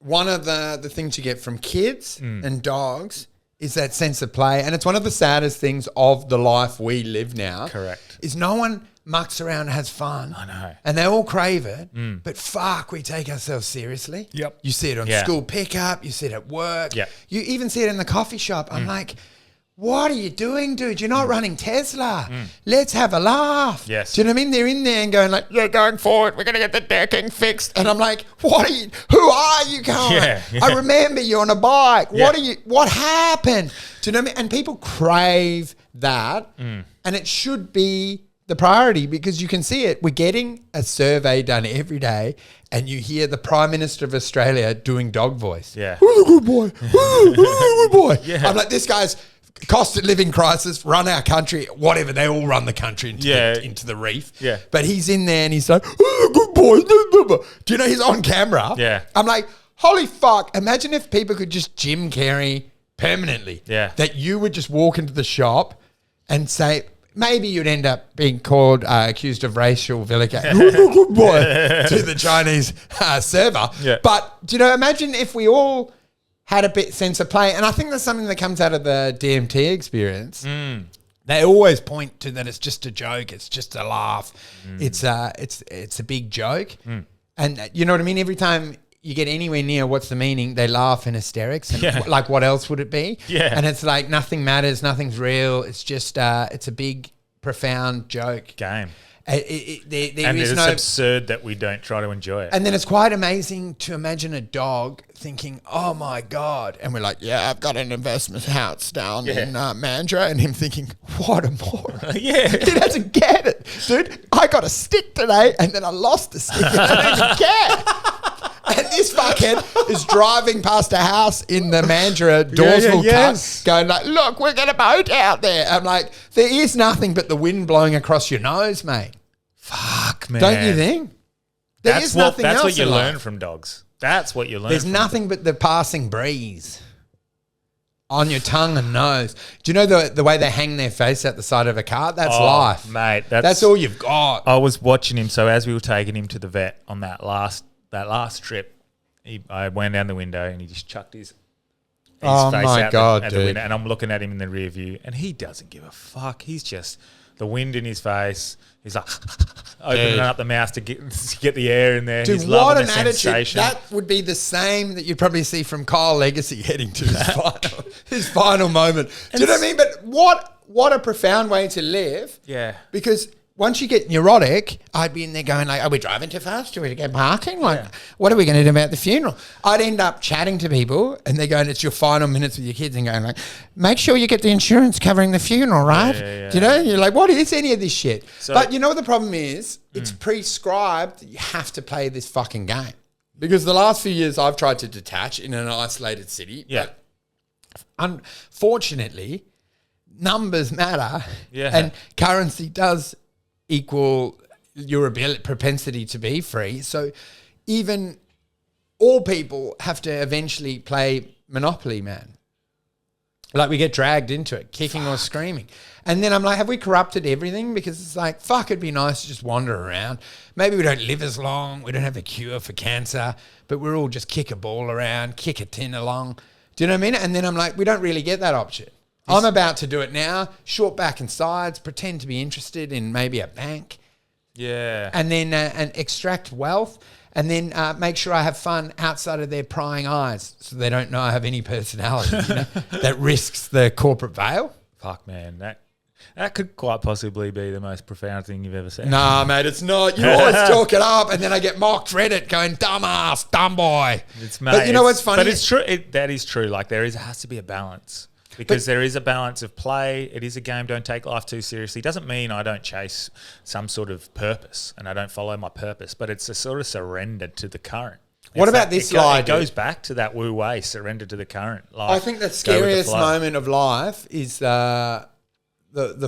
one of the things you get from kids and dogs is that sense of play. And it's one of the saddest things of the life we live now. Correct. Is no one mucks around and has fun. I know. And they all crave it. But fuck, we take ourselves seriously. Yep. You see it on school pickup. You see it at work. Yep. You even see it in the coffee shop. I'm like, what are you doing, dude? You're not running Tesla. Let's have a laugh. Yes. Do you know what I mean? They're in there and going like, yeah, going forward, we're going to get the decking fixed. And I'm like, who are you going? Yeah. I remember you on a bike. Yeah. What happened? Do you know what I mean? And people crave that. And it should be the priority because you can see it. We're getting a survey done every day and you hear the Prime Minister of Australia doing dog voice. Yeah. Who's a good boy? Who's a good boy? Yeah. I'm like, this guy's cost of living crisis, run our country, whatever. They all run the country into the reef. Yeah. But he's in there and he's like, oh, good boy. Do you know he's on camera? Yeah. I'm like, holy fuck. Imagine if people could just Jim Carrey permanently. Yeah. That you would just walk into the shop and say, maybe you'd end up being called, accused of racial vilification. Good boy to the Chinese server. Yeah. But, do you know, imagine if we all had a bit sense of play. And I think that's something that comes out of the DMT experience. They always point to that it's just a joke. It's just a laugh. It's a big joke. And you know what I mean? Every time you get anywhere near what's the meaning, they laugh in hysterics. And like, what else would it be? Yeah. And it's like nothing matters. Nothing's real. It's just, it's a big, profound joke. Game. There And is it's no absurd that we don't try to enjoy it. And then it's quite amazing to imagine a dog thinking, oh my God. And we're like, yeah, I've got an investment house down in Mandurah. And him thinking, what a moron. Yeah. He doesn't get it. Dude, I got a stick today and then I lost the stick and I don't even care. And this fuckhead is driving past a house in the Mandurah, doors will cut, going like, look, we're going to boat out there. I'm like, there is nothing but the wind blowing across your nose, mate. Fuck, man. Don't you think? That's what you learn from dogs. That's what you learn. There's nothing but the passing breeze on your tongue and nose. Do you know the way they hang their face out the side of a car? That's life. Mate. That's all you've got. I was watching him, so as we were taking him to the vet on that last trip, I went down the window and he just chucked his face out the window, and I'm looking at him in the rear view and he doesn't give a fuck. He's just the wind in his face. He's like opening up the mouth to get the air in there. Dude, He's loving what the an sensation. attitude. That would be the same that you'd probably see from Kyle Legacy heading to his final moment. Do you know what I mean? But what a profound way to live. Yeah. Because once you get neurotic, I'd be in there going like, are we driving too fast? Do we go parking? Like, what are we going to do about the funeral? I'd end up chatting to people and they're going, it's your final minutes with your kids and going like, make sure you get the insurance covering the funeral, right? Do you know? You're like, what is any of this shit? So, but you know what the problem is? It's prescribed that you have to play this fucking game. Because the last few years I've tried to detach in an isolated city. Yeah. But unfortunately, numbers matter. Yeah. And currency does equal your propensity to be free. So even all people have to eventually play Monopoly, man. Like we get dragged into it, kicking or screaming. And then I'm like, have we corrupted everything? Because it's like, fuck, it'd be nice to just wander around. Maybe we don't live as long. We don't have a cure for cancer, but we're all just kick a ball around, kick a tin along. Do you know what I mean? And then I'm like, we don't really get that option. I'm about to do it now, short back and sides, pretend to be interested in maybe a bank. Yeah. And then and extract wealth and then make sure I have fun outside of their prying eyes so they don't know I have any personality, you know, that risks the corporate veil. Fuck, man. That could quite possibly be the most profound thing you've ever said. Nah, mate, it's not. You always talk it up and then I get mocked Reddit going, dumbass, dumb boy. But you know what's funny? But it's true. That is true. Like has to be a balance. Because there is a balance of play. It is a game. Don't take life too seriously. Doesn't mean I don't chase some sort of purpose and I don't follow my purpose, but it's a sort of surrender to the current. What about this lie? It goes back to that wu wei, surrender to the current. Life, I think the scariest moment of life is the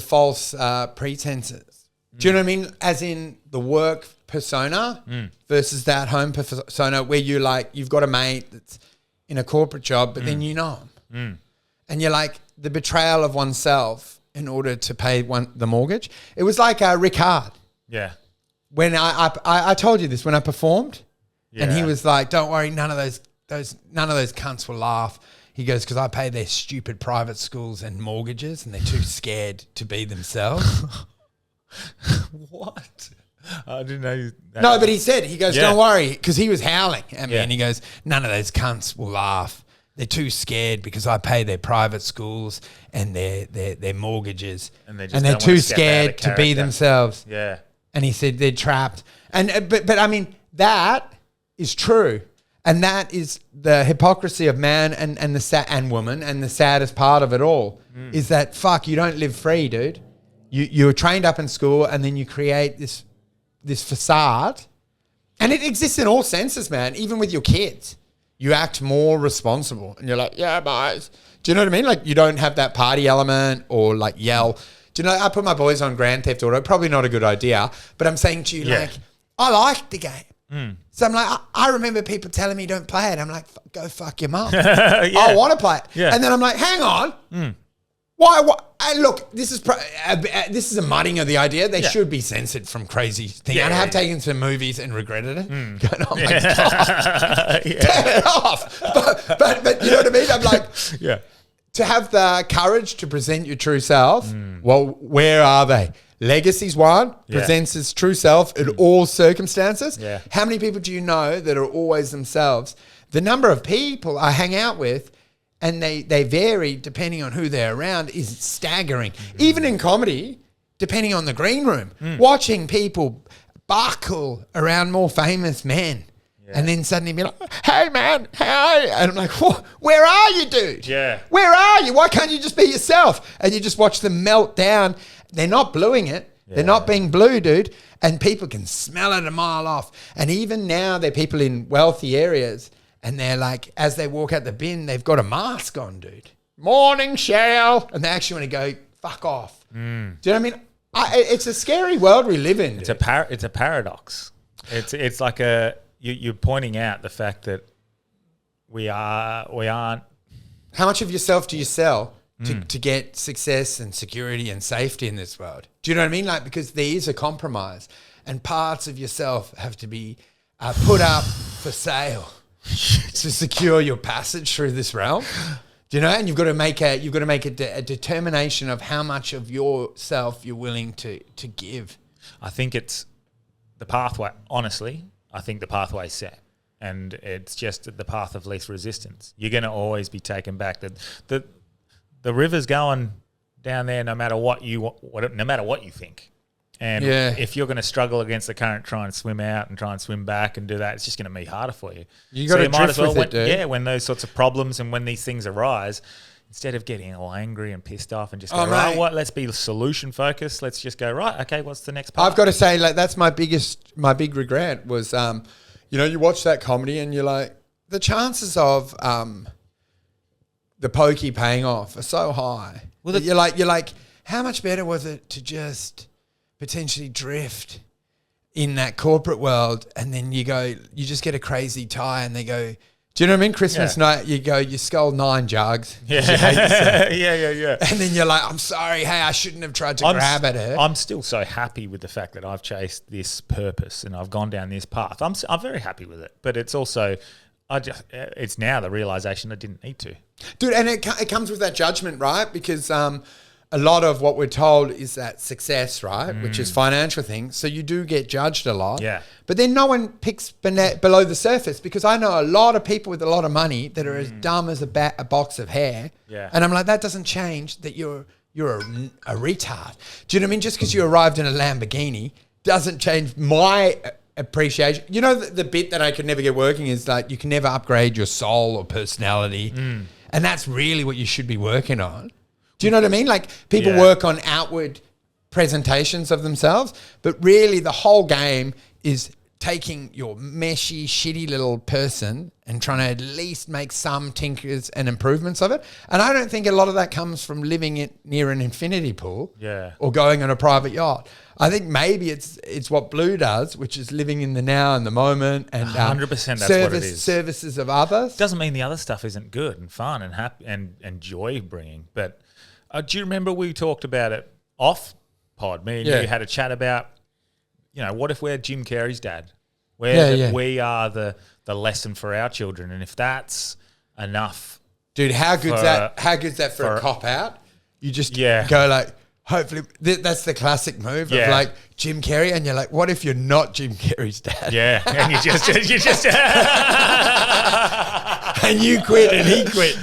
false pretenses. Do you know what I mean? As in the work persona versus that home persona where you've got a mate that's in a corporate job, but then you know him. And you're like, the betrayal of oneself in order to pay the mortgage. It was like Rick Hard. Yeah. When I told you this when I performed, and he Yeah. was like, "Don't worry, none of those cunts will laugh." He goes, "Because I pay their stupid private schools and mortgages, and they're too scared to be themselves." What? I didn't know. No, but he goes, Yeah. "Don't worry," because he was howling at me, Yeah. and he goes, "None of those cunts will laugh. They're too scared because I pay their private schools and their mortgages, And they just they're don't wanna too step out scared of to be character." themselves." Yeah. And he said they're trapped. And but I mean, that is true. And that is the hypocrisy of man and and woman, and the saddest part of it all is that you don't live free, dude. You're trained up in school, and then you create this facade. And it exists in all senses, man, even with your kids. You act more responsible, and you're like, "Yeah, boys." Do you know what I mean? Like, you don't have that party element or like yell. Do you know, I put my boys on Grand Theft Auto. Probably not a good idea, but I'm saying to you, Yeah. like, I like the game. So I'm like, I remember people telling me don't play it. I'm like, go fuck your mum. I want to play it. Yeah. And then I'm like, hang on. Why? And look, this is a mudding of the idea. They should be censored from crazy things. Yeah, and I have yeah. taken some movies and regretted it. Going, oh my God. Yeah. Turn it off. But you know what I mean? I'm like, Yeah. to have the courage to present your true self, well, where are they? Legacy's one, presents his true self in all circumstances. Yeah. How many people do you know that are always themselves? The number of people I hang out with, and they vary depending on who they're around, is staggering. Even in comedy, depending on the green room, watching people buckle around more famous men. And then suddenly be like, "Hey man, how are you?" And I'm like, "Where are you, dude? Yeah. Where are you? Why can't you just be yourself?" And you just watch them melt down. They're not bluing it. They're not being blue, dude. And people can smell it a mile off. And even now, they're people in wealthy areas, and they're like, as they walk out the bin, they've got a mask on, dude. "Morning, Shell." And they actually want to go, "Fuck off." Do you know what I mean? It's a scary world we live in. It's a paradox. It's like you're pointing out the fact that we aren't. How much of yourself do you sell to get success and security and safety in this world? Do you know what I mean? Like, because there is a compromise, and parts of yourself have to be put up for sale to secure your passage through this realm. Do you know? And you've got to make a determination of how much of yourself you're willing to give. I think it's the pathway. Honestly, I think the pathway's set, and it's just the path of least resistance. You're going to always be taken back. The river's going down there, no matter what you think. And if you're going to struggle against the current, try and swim out and try and swim back and do that, it's just going to be harder for you. You got to drift with it, dude. Yeah, when those sorts of problems and when these things arise, instead of getting all angry and pissed off and just go, right, what? Let's be solution focused. Let's just go, right, okay, what's the next part? I've got to say, like, that's my big regret was, you watch that comedy and you're like, the chances of the pokey paying off are so high. Well, you're like, how much better was it to just potentially drift in that corporate world, and then you just get a crazy tie, and they go, do you know what I mean? Christmas night, you scull 9 jugs. Yeah. Yeah. And then you're like, I'm sorry, hey, I shouldn't have tried to grab at her. I'm still so happy with the fact that I've chased this purpose and I've gone down this path. I'm very happy with it, but it's also, it's now the realization I didn't need to. Dude, and it comes with that judgment, right? Because a lot of what we're told is that success, right? Which is financial things. So you do get judged a lot. Yeah. But then no one picks below the surface, because I know a lot of people with a lot of money that are as dumb as a box of hair. Yeah. And I'm like, that doesn't change that you're a retard. Do you know what I mean? Just because you arrived in a Lamborghini doesn't change my appreciation. You know, the bit that I could never get working is like, you can never upgrade your soul or personality. And that's really what you should be working on. Do you know what I mean? Like, people work on outward presentations of themselves, but really the whole game is taking your meshy, shitty little person and trying to at least make some tinkers and improvements of it. And I don't think a lot of that comes from living it near an infinity pool or going on a private yacht. I think maybe it's what Blue does, which is living in the now and the moment, and 100% that's what it is. Services of others. Doesn't mean the other stuff isn't good and fun and happy and joy bringing, but Do you remember we talked about it off pod? Me and you had a chat about, what if we're Jim Carrey's dad? We are the lesson for our children, and if that's enough, dude, how good's that for a cop out? You just go like, hopefully that's the classic move of like Jim Carrey, and you're like, what if you're not Jim Carrey's dad? Yeah, and you just and you quit and he quit.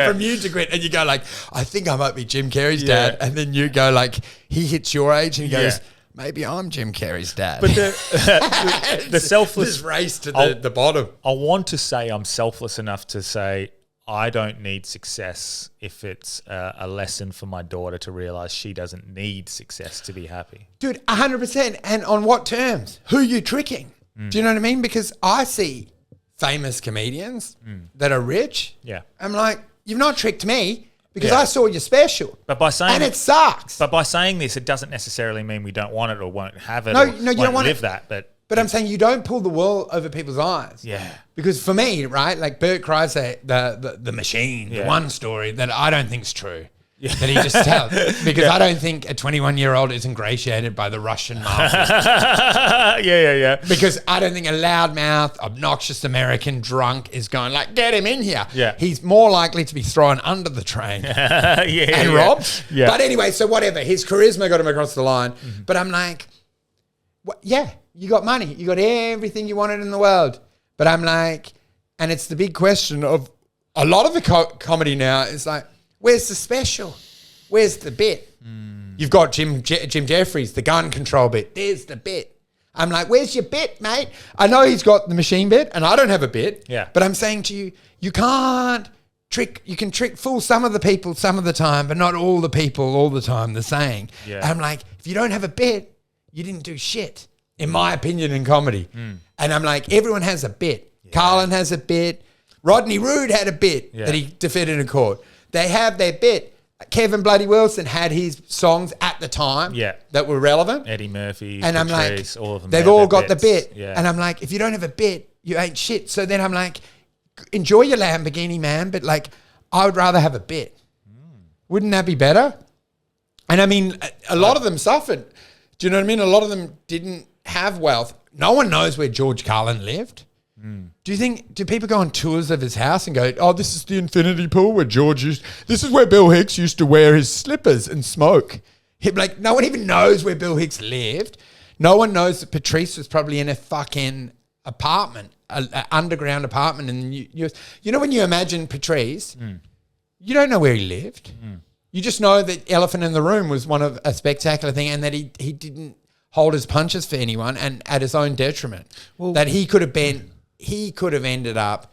From you to quit, and you go like, I think I might be Jim Carrey's dad, and then you go like, he hits your age and he goes, maybe I'm Jim Carrey's dad. But the selfless this race to the bottom. I want to say I'm selfless enough to say I don't need success if it's a lesson for my daughter to realize she doesn't need success to be happy. Dude, 100%. And on what terms? Who are you tricking? Do you know what I mean? Because I see famous comedians that are rich. Yeah. I'm like, you've not tricked me because I saw your special. But by saying it sucks. But by saying this, it doesn't necessarily mean we don't want it or won't have it. No, or you don't want live it. that. But I'm saying you don't pull the wool over people's eyes. Yeah. Because for me, right, like Bert Kreischer, the machine, the one story that I don't think's true. Yeah. That he just tells. Because I don't think a 21-year-old is ingratiated by the Russian mafia. Yeah. Because I don't think a loudmouth, obnoxious American drunk is going like, get him in here. Yeah. He's more likely to be thrown under the train and robbed. Yeah. But anyway, so whatever. His charisma got him across the line. Mm-hmm. But I'm like, you got money. You got everything you wanted in the world. But I'm like, and it's the big question of a lot of the comedy now is like, where's the special? Where's the bit? You've got Jim Jeffries, the gun control bit. There's the bit. I'm like, where's your bit, mate? I know he's got the machine bit, and I don't have a bit. Yeah. But I'm saying to you, you can't trick. You can fool some of the people some of the time, but not all the people all the time. The saying. Yeah. I'm like, if you don't have a bit, you didn't do shit, in my opinion, in comedy. And I'm like, everyone has a bit. Yeah. Carlin has a bit. Rodney Roode had a bit that he defended in court. They have their bit. Kevin Bloody Wilson had his songs at the time that were relevant. Eddie Murphy, and I'm Patrice, like, all of them. They've all got the bit. Yeah. And I'm like, if you don't have a bit, you ain't shit. So then I'm like, enjoy your Lamborghini, man. But like, I would rather have a bit. Wouldn't that be better? And I mean, a lot of them suffered. Do you know what I mean? A lot of them didn't have wealth. No one knows where George Carlin lived. Do people go on tours of his house and go, oh, this is the infinity pool where this is where Bill Hicks used to wear his slippers and smoke. Like, no one even knows where Bill Hicks lived. No one knows that Patrice was probably in a fucking apartment, an underground apartment. And you know, when you imagine Patrice, you don't know where he lived. You just know that Elephant in the Room was one of a spectacular thing, and that he didn't hold his punches for anyone, and at his own detriment. Well, that he could have ended up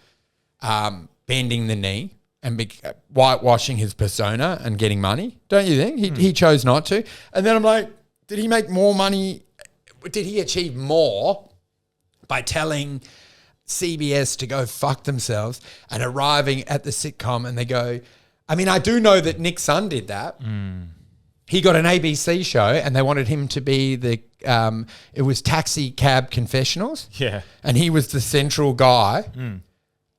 bending the knee and whitewashing his persona and getting money. Don't you think? He chose not to. And then I'm like, did he make more money? Did he achieve more by telling CBS to go fuck themselves and arriving at the sitcom and they go, I mean, I do know that Nick Sun did that. He got an ABC show and they wanted him to be it was Taxi Cab Confessionals. Yeah. And he was the central guy.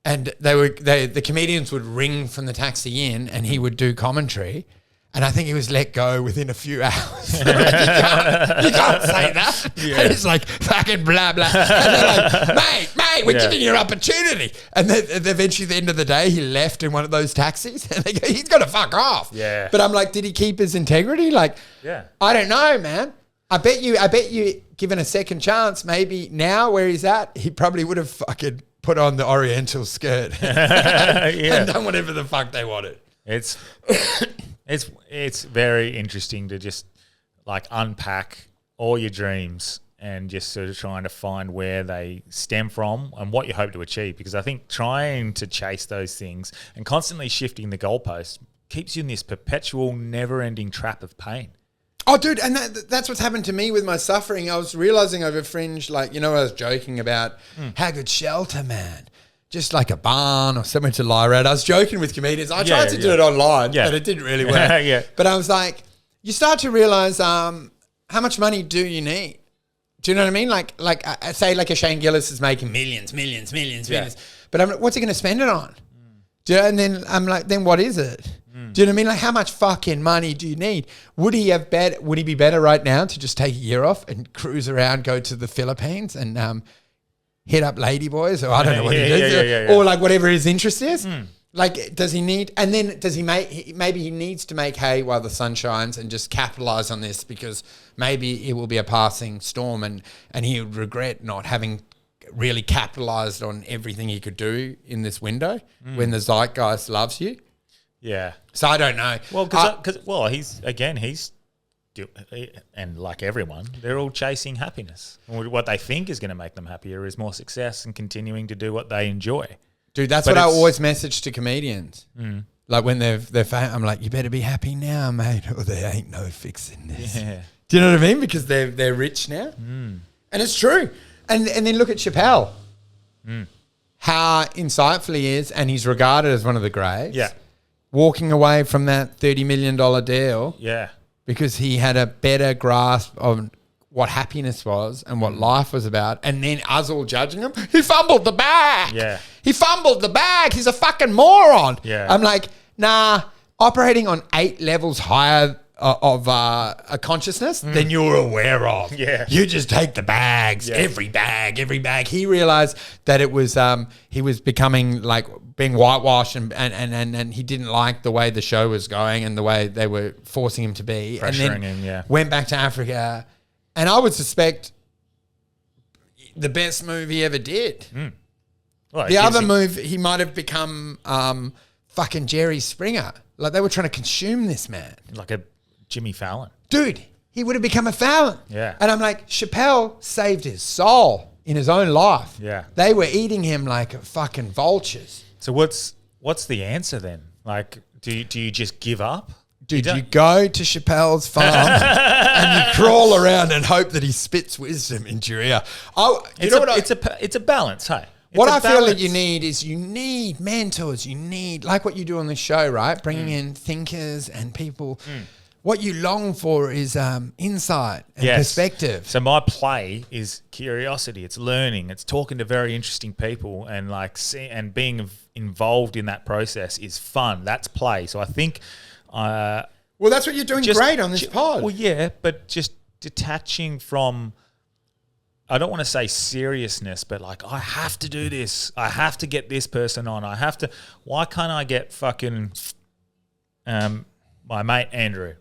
And the comedians would ring from the taxi in and he would do commentary. And I think he was let go within a few hours. you can't say that. Yeah. And it's like, fucking blah, blah. And they're like, mate, we're giving you an opportunity. And then eventually at the end of the day, he left in one of those taxis. And they go, he's got to fuck off. Yeah. But I'm like, did he keep his integrity? Like, I don't know, man. I bet you, given a second chance, maybe now where he's at, he probably would have fucking put on the Oriental skirt and done whatever the fuck they wanted. It's very interesting to just like unpack all your dreams and just sort of trying to find where they stem from and what you hope to achieve. Because I think trying to chase those things and constantly shifting the goalposts keeps you in this perpetual, never-ending trap of pain. Oh, dude, and that's what's happened to me with my suffering. I was realizing over Fringe, like, you know, I was joking about how good shelter, man. Just like a barn or somewhere to lie around. I was joking with comedians. I tried to do it online, but it didn't really work. But I was like, you start to realize how much money do you need? Do you know what I mean? Like I say, like a Shane Gillis is making millions. But what's he going to spend it on? And then I'm like, then what is it? Do you know what I mean? Like, how much fucking money do you need? Would he be better right now to just take a year off and cruise around, go to the Philippines and hit up ladyboys, or I don't know what he does, or like whatever his interest is? Like, does he need? And then does he maybe he needs to make hay while the sun shines and just capitalize on this, because maybe it will be a passing storm, and he would regret not having really capitalized on everything he could do in this window when the zeitgeist loves you. Yeah. So I don't know. Well, he's and like everyone, they're all chasing happiness. What they think is going to make them happier is more success and continuing to do what they enjoy. Dude, that's what I always message to comedians. Like when they're I'm like, you better be happy now, mate, or there ain't no fixing this. Yeah. Do you know what I mean? Because they're rich now. And it's true. And then look at Chappelle. How insightful he is, and he's regarded as one of the greats. Yeah. Walking away from that $30 million deal. Yeah. Because he had a better grasp of what happiness was and what life was about, and then us all judging him. He fumbled the bag. Yeah. He fumbled the bag. He's a fucking moron. Yeah. I'm like, nah, operating on 8 levels higher of a consciousness than you're aware of. Yeah. You just take the bags, every bag. He realized that it was, he was becoming like being whitewashed, and he didn't like the way the show was going and the way they were forcing him to be. Pressuring and then him, went back to Africa. And I would suspect the best move he ever did. Well, the other move, he might have become fucking Jerry Springer. Like, they were trying to consume this man. Like a Jimmy Fallon. Dude, he would have become a Fallon. Yeah. And I'm like, Chappelle saved his soul in his own life. Yeah. They were eating him like fucking vultures. So what's the answer then? Like, do you just give up? Dude, you go to Chappelle's farm and you crawl around and hope that he spits wisdom into your ear. It's a balance, hey. What I feel that you need mentors. You need, like what you do on this show, right? Bringing in thinkers and people. What you long for is insight and perspective. So my play is curiosity. It's learning. It's talking to very interesting people, and and being involved in that process is fun. That's play. So I think. Well, that's what you're doing great on this pod. Well, yeah, but just detaching from, I don't want to say seriousness, but like, I have to do this. I have to get this person on. Why can't I get fucking my mate Andrew?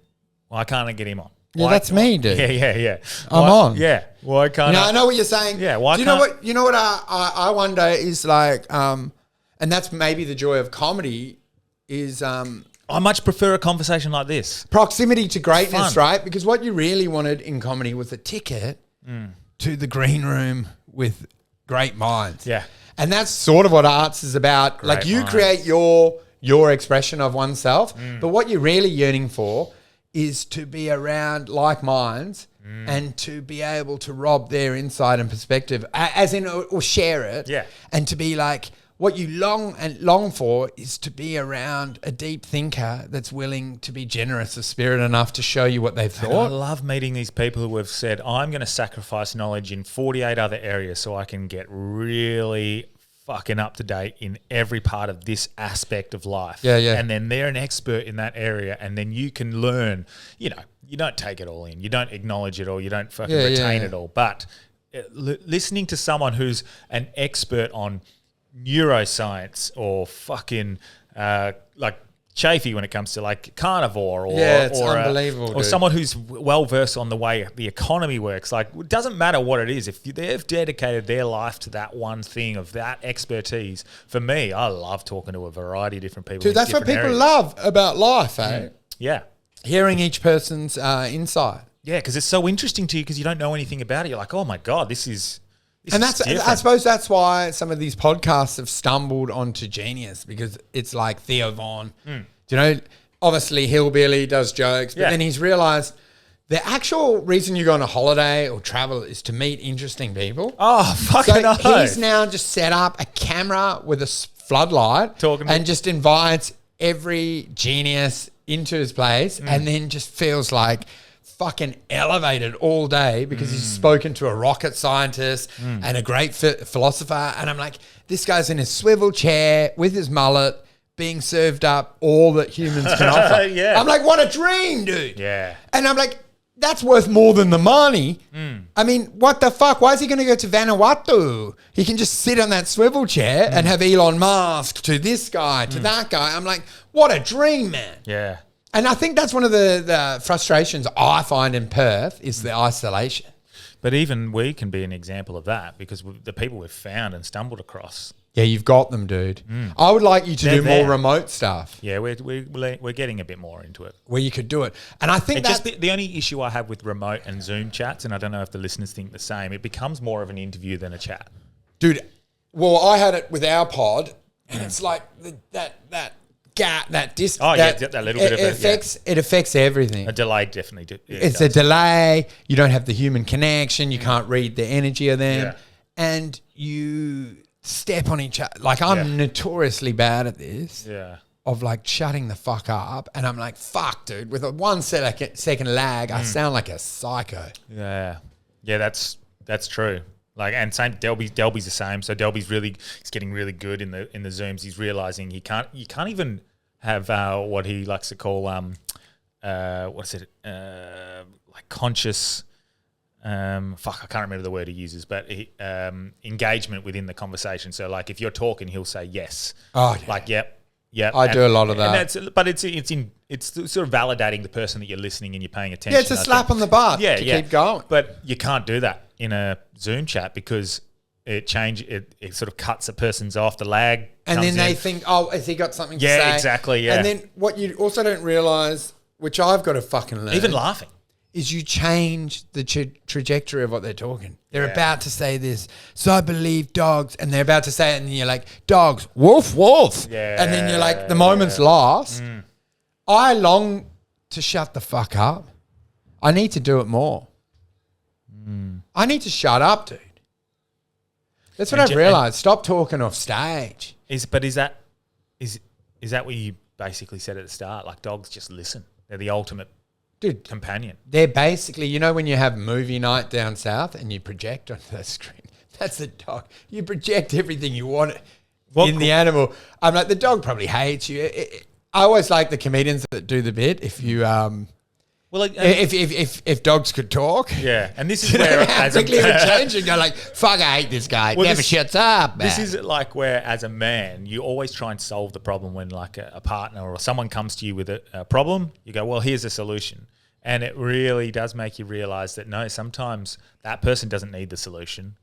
Why can't I get him on? Yeah, that's me, dude. Yeah. I'm on. Yeah. Why can't I? I know what you're saying. Yeah, why do can't... You know what I wonder is like, and that's maybe the joy of comedy is... I much prefer a conversation like this. Proximity to greatness, right? Because what you really wanted in comedy was a ticket to the green room with great minds. Yeah. And that's sort of what arts is about. Great like, you minds. create your expression of oneself, but what you're really yearning for is to be around like minds and to be able to rob their insight and perspective, as in, or share it. Yeah. And to be like, what you long for is to be around a deep thinker that's willing to be generous of spirit enough to show you what they've thought. And I love meeting these people who have said, I'm going to sacrifice knowledge in 48 other areas so I can get really fucking up to date in every part of this aspect of life. Yeah. And then they're an expert in that area, and then you can learn, you don't take it all in. You don't acknowledge it all. You don't fucking retain it all. But listening to someone who's an expert on neuroscience or fucking like Chafee when it comes to like carnivore, or it's unbelievable, or dude. someone who's well versed on the way the economy works. Like, it doesn't matter what it is, if they've dedicated their life to that one thing of that expertise. For me, I love talking to a variety of different people. Dude, that's what people love about life, eh? Yeah, hearing each person's insight. Yeah, because it's so interesting to you because you don't know anything about it. You're like, oh my god, this is. And I suppose that's why some of these podcasts have stumbled onto genius, because it's like Theo Von. You know, obviously Hillbilly does jokes, but then he's realized the actual reason you go on a holiday or travel is to meet interesting people. Oh, fucking so no. He's now just set up a camera with a floodlight and just invites every genius into his place and then just feels like fucking elevated all day because he's spoken to a rocket scientist and a great philosopher. And I'm like, this guy's in his swivel chair with his mullet being served up all that humans can offer. Yeah. I'm like, what a dream, dude. Yeah. And I'm like, that's worth more than the money. I mean, what the fuck? Why is he going to go to Vanuatu? He can just sit on that swivel chair and have Elon Musk to this guy, to that guy. I'm like, what a dream, man. Yeah. And I think that's one of the frustrations I find in Perth is the isolation. But even we can be an example of that because the people we've found and stumbled across. Yeah, you've got them, dude. I would like you to They're do more there. remote stuff Yeah, we're getting a bit more into it. where you could do it. And I think It's that's just the only issue I have with remote and Zoom chats, and I don't know if the listeners think the same, it becomes more of an interview than a chat. dude. Well, I had it with our pod, and it's like that gap, that distance. Oh, yeah, that little bit of it affects everything. A delay definitely. It's a delay. You don't have the human connection. You can't read the energy of them, Yeah. and you step on each other. Like I'm notoriously bad at this. Yeah. Of like shutting the fuck up, and I'm like, fuck, dude. With a 1 second lag, I sound like a psycho. Yeah. Yeah, that's true. Like, and same Delby's the same. So Delby's he's getting really good in the Zooms. He's realizing you can't even have what he likes to call what's it like conscious I can't remember the word he uses, but engagement within the conversation. So like if you're talking, he'll say yes. Oh, yeah. Like yep. Yeah, I do a lot of that. And it's sort of validating the person that you're listening and you're paying attention. Yeah, it's a slap on the butt to keep going. But you can't do that in a Zoom chat because it sort of cuts a person's off, the lag. And then they think, oh, has he got something to say? Yeah, exactly, yeah. And then what you also don't realise, which I've got to fucking learn. Even laughing. Is you change the trajectory of what they're talking. They're about to say this. So I believe dogs. And they're about to say it and you're like, dogs, woof, woof. Yeah. And then you're like, the moment's lost. I long to shut the fuck up. I need to do it more. I need to shut up, dude. That's what I've realised. Stop talking off stage. Is that what you basically said at the start? Like dogs just listen. They're the ultimate companion. They're basically, you know when you have movie night down south and you project onto the screen? That's the dog. You project everything you want in the animal. I'm like, the dog probably hates you. I always like the comedians that do the bit. If you, if dogs could talk. Yeah, and this is where how quickly it would change and go like, fuck, I hate this guy. Never shuts up, man. This is like where, as a man, you always try and solve the problem when like a partner or someone comes to you with a problem. You go, well, here's a solution. And it really does make you realise that, no, sometimes that person doesn't need the solution.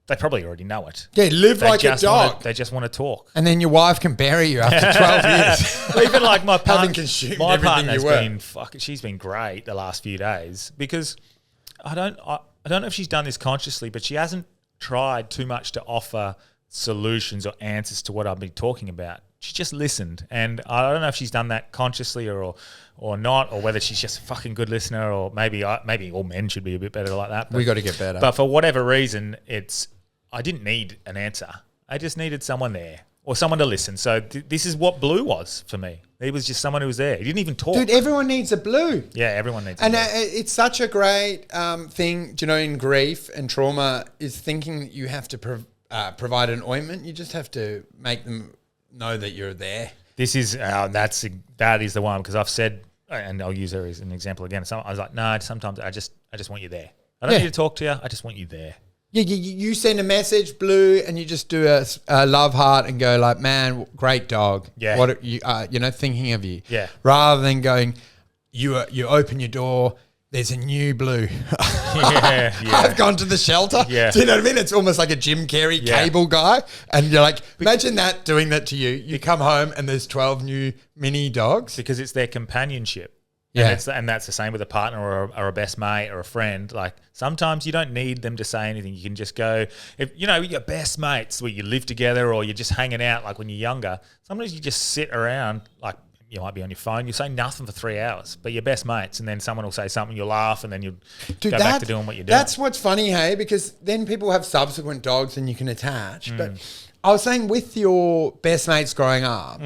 They probably already know it. Yeah, live like a dog. They just want to talk. And then your wife can bury you after 12 years. Well, even like my partner's she's been great the last few days because I don't know if she's done this consciously, but she hasn't tried too much to offer solutions or answers to what I've been talking about. She just listened, and I don't know if she's done that consciously or not, or whether she's just a fucking good listener, or maybe all men should be a bit better like that. But, we got to get better. But for whatever reason, I didn't need an answer. I just needed someone there or someone to listen. So this is what Blue was for me. He was just someone who was there. He didn't even talk. Dude, everyone needs a Blue. Yeah, everyone needs a Blue. And it's such a great thing, you know, in grief and trauma is thinking that you have to provide an ointment. You just have to make them know that you're there. This is that is the one, because I've said, and I'll use her as an example again. So I was like, no, sometimes I just want you there. I don't need to talk to you. I just want you there. Yeah, you send a message, Blue, and you just do a love heart and go like, man, great dog. Yeah. What you thinking of you. Yeah. Rather than going, you open your door, there's a new Blue. Yeah. I've gone to the shelter. Yeah. Do you know what I mean? It's almost like a Jim Carrey cable guy. And you're like, imagine that doing that to you. You come home and there's 12 new mini dogs. Because it's their companionship. Yeah. And that's the same with a partner or a best mate or a friend. Like sometimes you don't need them to say anything. You can just go, if you know, your best mates where you live together or you're just hanging out like when you're younger, sometimes you just sit around, like you might be on your phone, you say nothing for 3 hours, but your best mates, and then someone will say something, you'll laugh, and then you'll go back to doing what you're doing. That's what's funny, hey, because then people have subsequent dogs and you can attach. But I was saying with your best mates growing up,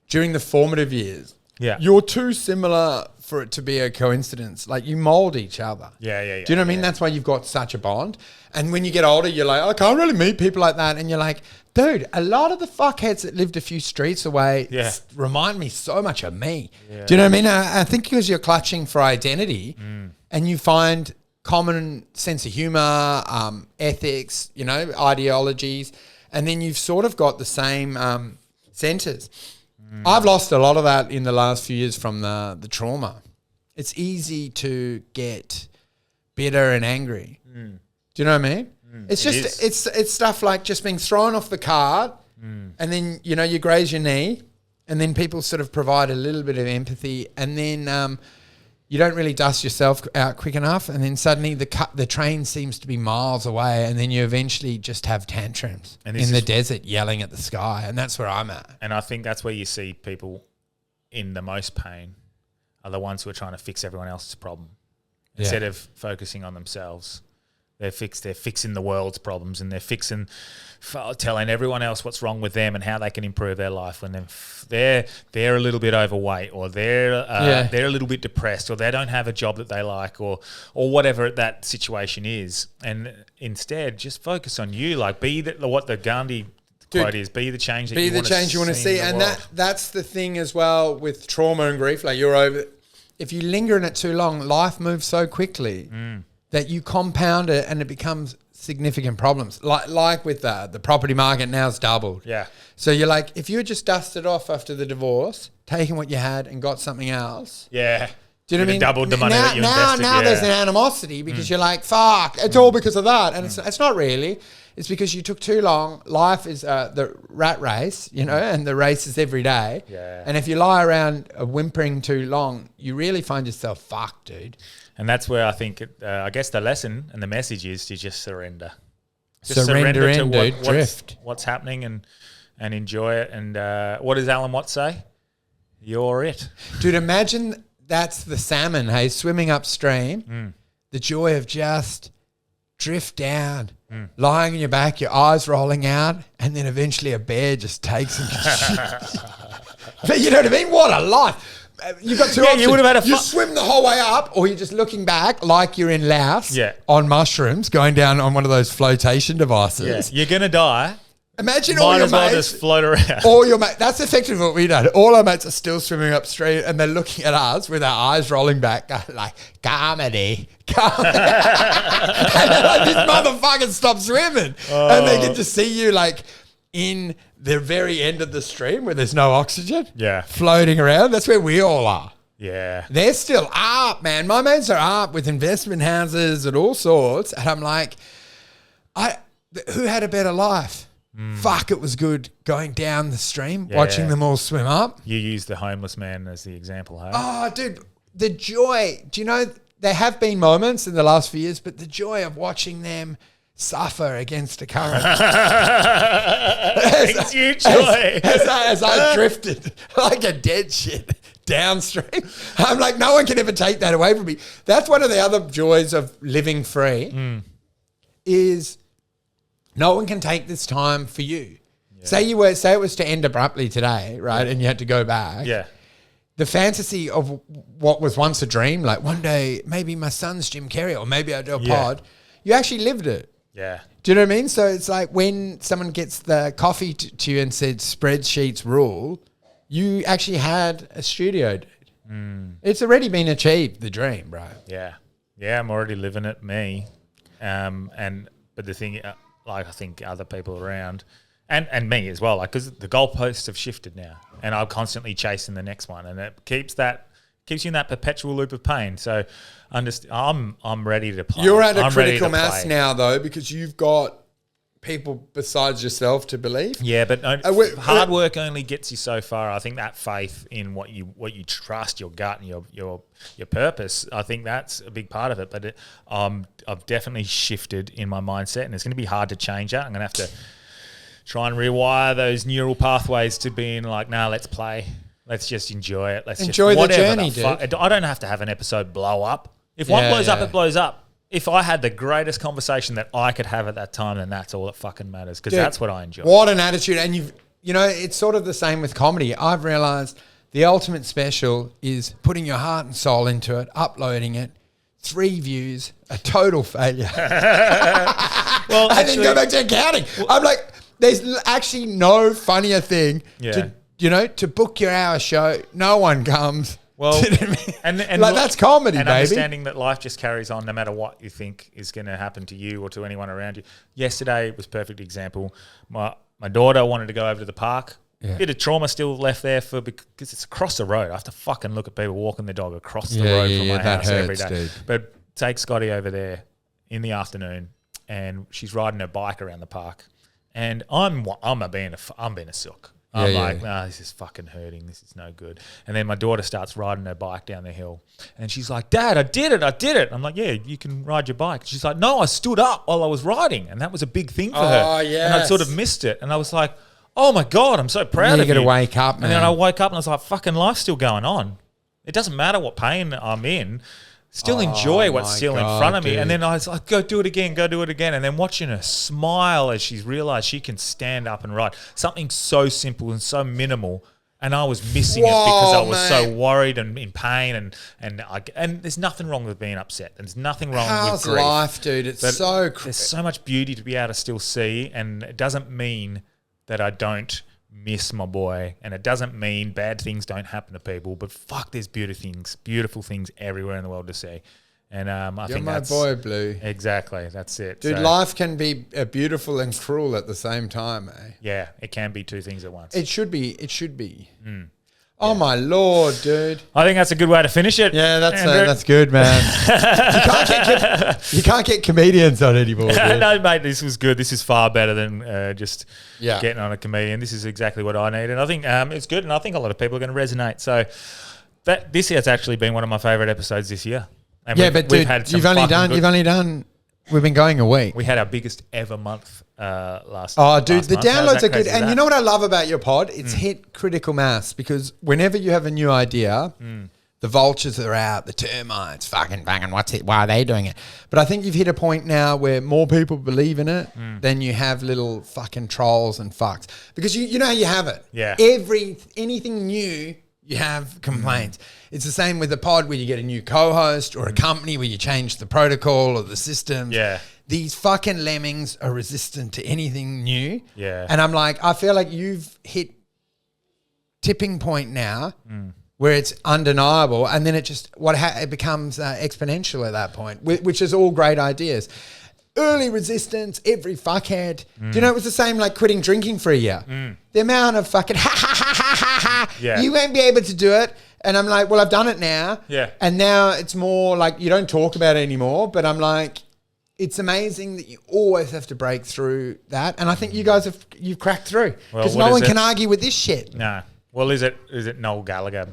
during the formative years, you're two similar for it to be a coincidence. Like you mold each other. Yeah. Do you know what I mean? That's why you've got such a bond. And when you get older, you're like, I can't really meet people like that. And you're like, dude, a lot of the fuckheads that lived a few streets away remind me so much of me. Yeah. Do you know what I mean? I think because you're clutching for identity and you find common sense of humor, ethics, you know, ideologies, and then you've sort of got the same centers. I've lost a lot of that in the last few years from the trauma. It's easy to get bitter and angry. Do you know what I mean? It's just it's stuff like just being thrown off the cart, and then you know you graze your knee, and then people sort of provide a little bit of empathy, and then you don't really dust yourself out quick enough, and then suddenly the train seems to be miles away, and then you eventually just have tantrums in the desert yelling at the sky, and that's where I'm at. And I think that's where you see people in the most pain are the ones who are trying to fix everyone else's problem instead of focusing on themselves. They're fixing the world's problems, and they're telling everyone else what's wrong with them and how they can improve their life when they're a little bit overweight, or they're a little bit depressed, or they don't have a job that they like, or whatever that situation is. And instead, just focus on you. Like what the Gandhi quote is: "Be the change that you want to see." Be the change you want to see, and that's the thing as well with trauma and grief. Like you're over. If you linger in it too long, life moves so quickly. That you compound it and it becomes significant problems. Like with the property market now's doubled. Yeah. So you're like, if you had just dusted off after the divorce, taken what you had and got something else. Yeah. Do you know what I mean? Doubled the money that you invested. Now there's an animosity because you're like, fuck, it's all because of that. And it's not really. It's because you took too long. Life is the rat race, you know, and the race is every day. Yeah. And if you lie around whimpering too long, you really find yourself fucked, dude. And that's where I think, I guess the lesson and the message is to just surrender. Just surrender to drift. What's happening and enjoy it. And what does Alan Watts say? You're it. Dude, imagine that's the salmon, hey, swimming upstream. The joy of just drift down, lying on your back, your eyes rolling out, and then eventually a bear just takes and But you know what I mean? What a life. You've got two options. You would have had you swim the whole way up, or you're just looking back like you're in Laos on mushrooms, going down on one of those flotation devices. Yeah. You're going to die. Imagine all your mates just float around. All your mates. That's effectively what we did. All our mates are still swimming upstream, and they're looking at us with our eyes rolling back, like comedy. And they're like, this motherfucker stopped swimming, and they get to see you like in the very end of the stream where there's no oxygen. Yeah, floating around. That's where we all are. Yeah, they're still up, man. My mates are up with investment houses and all sorts, and I'm like, who had a better life? Fuck, it was good going down the stream, watching them all swim up. You use the homeless man as the example, hey? Oh, dude, the joy. Do you know, there have been moments in the last few years, but the joy of watching them suffer against the current. Brings you joy. As I drifted like a dead shit downstream. I'm like, no one can ever take that away from me. That's one of the other joys of living free is... no one can take this time for you. Yeah. Say it was to end abruptly today, right? Yeah. And you had to go back. Yeah. The fantasy of what was once a dream, like one day maybe my son's Jim Carrey, or maybe I do a pod. You actually lived it. Yeah. Do you know what I mean? So it's like when someone gets the coffee to you and said spreadsheets rule, you actually had a studio, dude. It's already been achieved, the dream, bro. Yeah. Yeah, I'm already living it, me. But the thing... like I think other people around and me as well, like because the goalposts have shifted now and I'm constantly chasing the next one, and it keeps you in that perpetual loop of pain. So I'm ready to play. You're at a critical mass now though, because you've got people besides yourself to believe. Yeah, but hard work only gets you so far. I think that faith in what you trust, your gut and your purpose, I think that's a big part of it. But I've definitely shifted in my mindset, and it's going to be hard to change that. I'm going to have to try and rewire those neural pathways to being like, nah, let's play. Let's just enjoy it. Let's enjoy the journey, dude. I don't have to have an episode blow up. If one blows up, it blows up. If I had the greatest conversation that I could have at that time, then that's all that fucking matters, because that's what I enjoy. What an attitude. And you know, it's sort of the same with comedy. I've realized The ultimate special is putting your heart and soul into it, uploading it, 3 views, a total failure. Well, and then go back to accounting. I'm like, there's actually no funnier thing to book your hour show. No one comes. Well, Do you know what I mean? and like that's comedy, and baby. understanding that life just carries on no matter what you think is going to happen to you or to anyone around you. Yesterday was a perfect example. My daughter wanted to go over to the park. Yeah. Bit of trauma still left there because it's across the road. I have to fucking look at people walking their dog across the road from my house every day. Dude. But take Scotty over there in the afternoon, and she's riding her bike around the park, and I'm being a sook. I'm like, nah, this is fucking hurting. This is no good. And then my daughter starts riding her bike down the hill. And she's like, Dad, I did it. I'm like, yeah, you can ride your bike. She's like, no, I stood up while I was riding. And that was a big thing for her. Oh, yes. And I sort of missed it. And I was like, oh, my God, I'm so proud of you. You got to wake up, man. And then I woke up and I was like, fucking life's still going on. It doesn't matter what pain I'm in. Still enjoy what's still in front of me. Dude. And then I was like, go do it again. And then watching her smile as she's realised she can stand up and ride. Something so simple and so minimal. And I was missing it because I was so worried and in pain. And there's nothing wrong with being upset. There's nothing wrong with grief. Life, dude? It's so there's so much beauty to be able to still see. And it doesn't mean that I don't miss my boy, and it doesn't mean bad things don't happen to people, but fuck, there's beautiful things everywhere in the world to see. And I think that's my boy, Blue. Exactly, that's it, dude. Life can be beautiful and cruel at the same time, eh? Yeah, it can be two things at once. It should be. Oh my Lord, dude! I think that's a good way to finish it. Yeah, that's good, man. you can't get comedians on anymore. Dude. No, mate, this was good. This is far better than just getting on a comedian. This is exactly what I need, and I think it's good. And I think a lot of people are going to resonate. So this has actually been one of my favourite episodes this year. And but dude, you've only done. We've been going a week. We had our biggest ever month last. Oh, dude, the month. downloads are good, and you know what I love about your pod? It's hit critical mass because whenever you have a new idea, the vultures are out, the termites, fucking what's it? Why are they doing it? But I think you've hit a point now where more people believe in it than you have little fucking trolls and fucks, because you know how you have it. Yeah. Anything new, you have complaints. It's the same with the pod where you get a new co-host or a company where you change the protocol or the systems. Yeah. These fucking lemmings are resistant to anything new. Yeah. And I'm like, I feel like you've hit tipping point now where it's undeniable, and then it just it becomes exponential at that point, which is all great ideas. Early resistance, every fuckhead. Do you know, it was the same like quitting drinking for a year. The amount of fucking you won't be able to do it. And I'm like, well, I've done it now. Yeah. And now it's more like you don't talk about it anymore. But I'm like, it's amazing that you always have to break through that. And I think you guys you've cracked through, because no one can argue with this shit. No. Well, is it Noel Gallagher?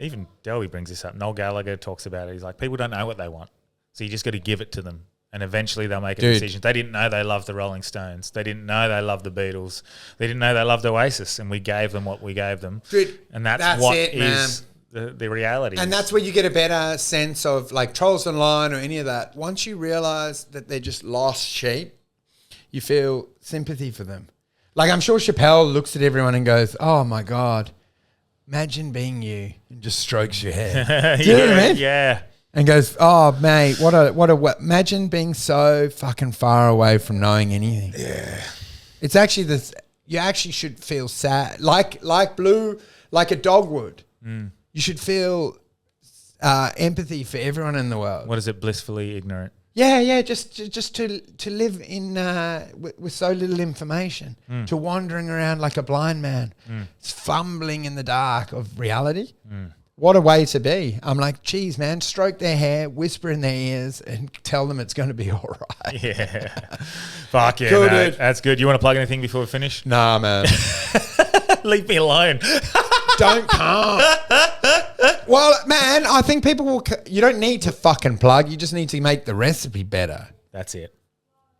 Even Delby brings this up. Noel Gallagher talks about it. He's like, people don't know what they want, so you just got to give it to them, and eventually they'll make a decision. They didn't know they loved the Rolling Stones. They didn't know they loved the Beatles. They didn't know they loved Oasis, and we gave them what we gave them. Dude, and that's what it, is the reality. And that's where you get a better sense of like trolls online or any of that. Once you realize that they're just lost sheep, you feel sympathy for them. Like, I'm sure Chappelle looks at everyone and goes, oh my God, imagine being you, and just strokes your hair. Do you know what I mean? Yeah. And goes, oh mate, imagine being so fucking far away from knowing anything. Yeah. It's actually this, you actually should feel sad, like Blue, like a dog would. You should feel empathy for everyone in the world. What is it? Blissfully ignorant. Yeah, just to live in with so little information, to wandering around like a blind man, fumbling in the dark of reality. What a way to be. I'm like, geez, man, stroke their hair, whisper in their ears, and tell them it's going to be all right. Yeah. Fuck yeah, Good, mate. dude. That's good. You want to plug anything before we finish? Nah, man. Leave me alone. Can't. Well, man, I think people will. You don't need to fucking plug. You just need to make the recipe better. That's it.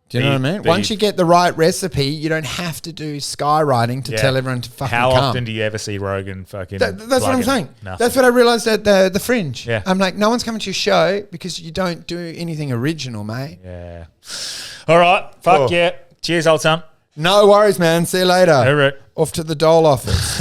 Do you know what I mean? Once you get the right recipe, you don't have to do skywriting to tell everyone to fucking How come. often do you ever see Rogan fucking That's what I'm saying. Nothing. That's what I realised at the Fringe. Yeah. I'm like, no one's coming to your show because you don't do anything original, mate. Yeah. All right. Fuck yeah. Cheers, old son. No worries, man. See you later. All right. Off to the dole office.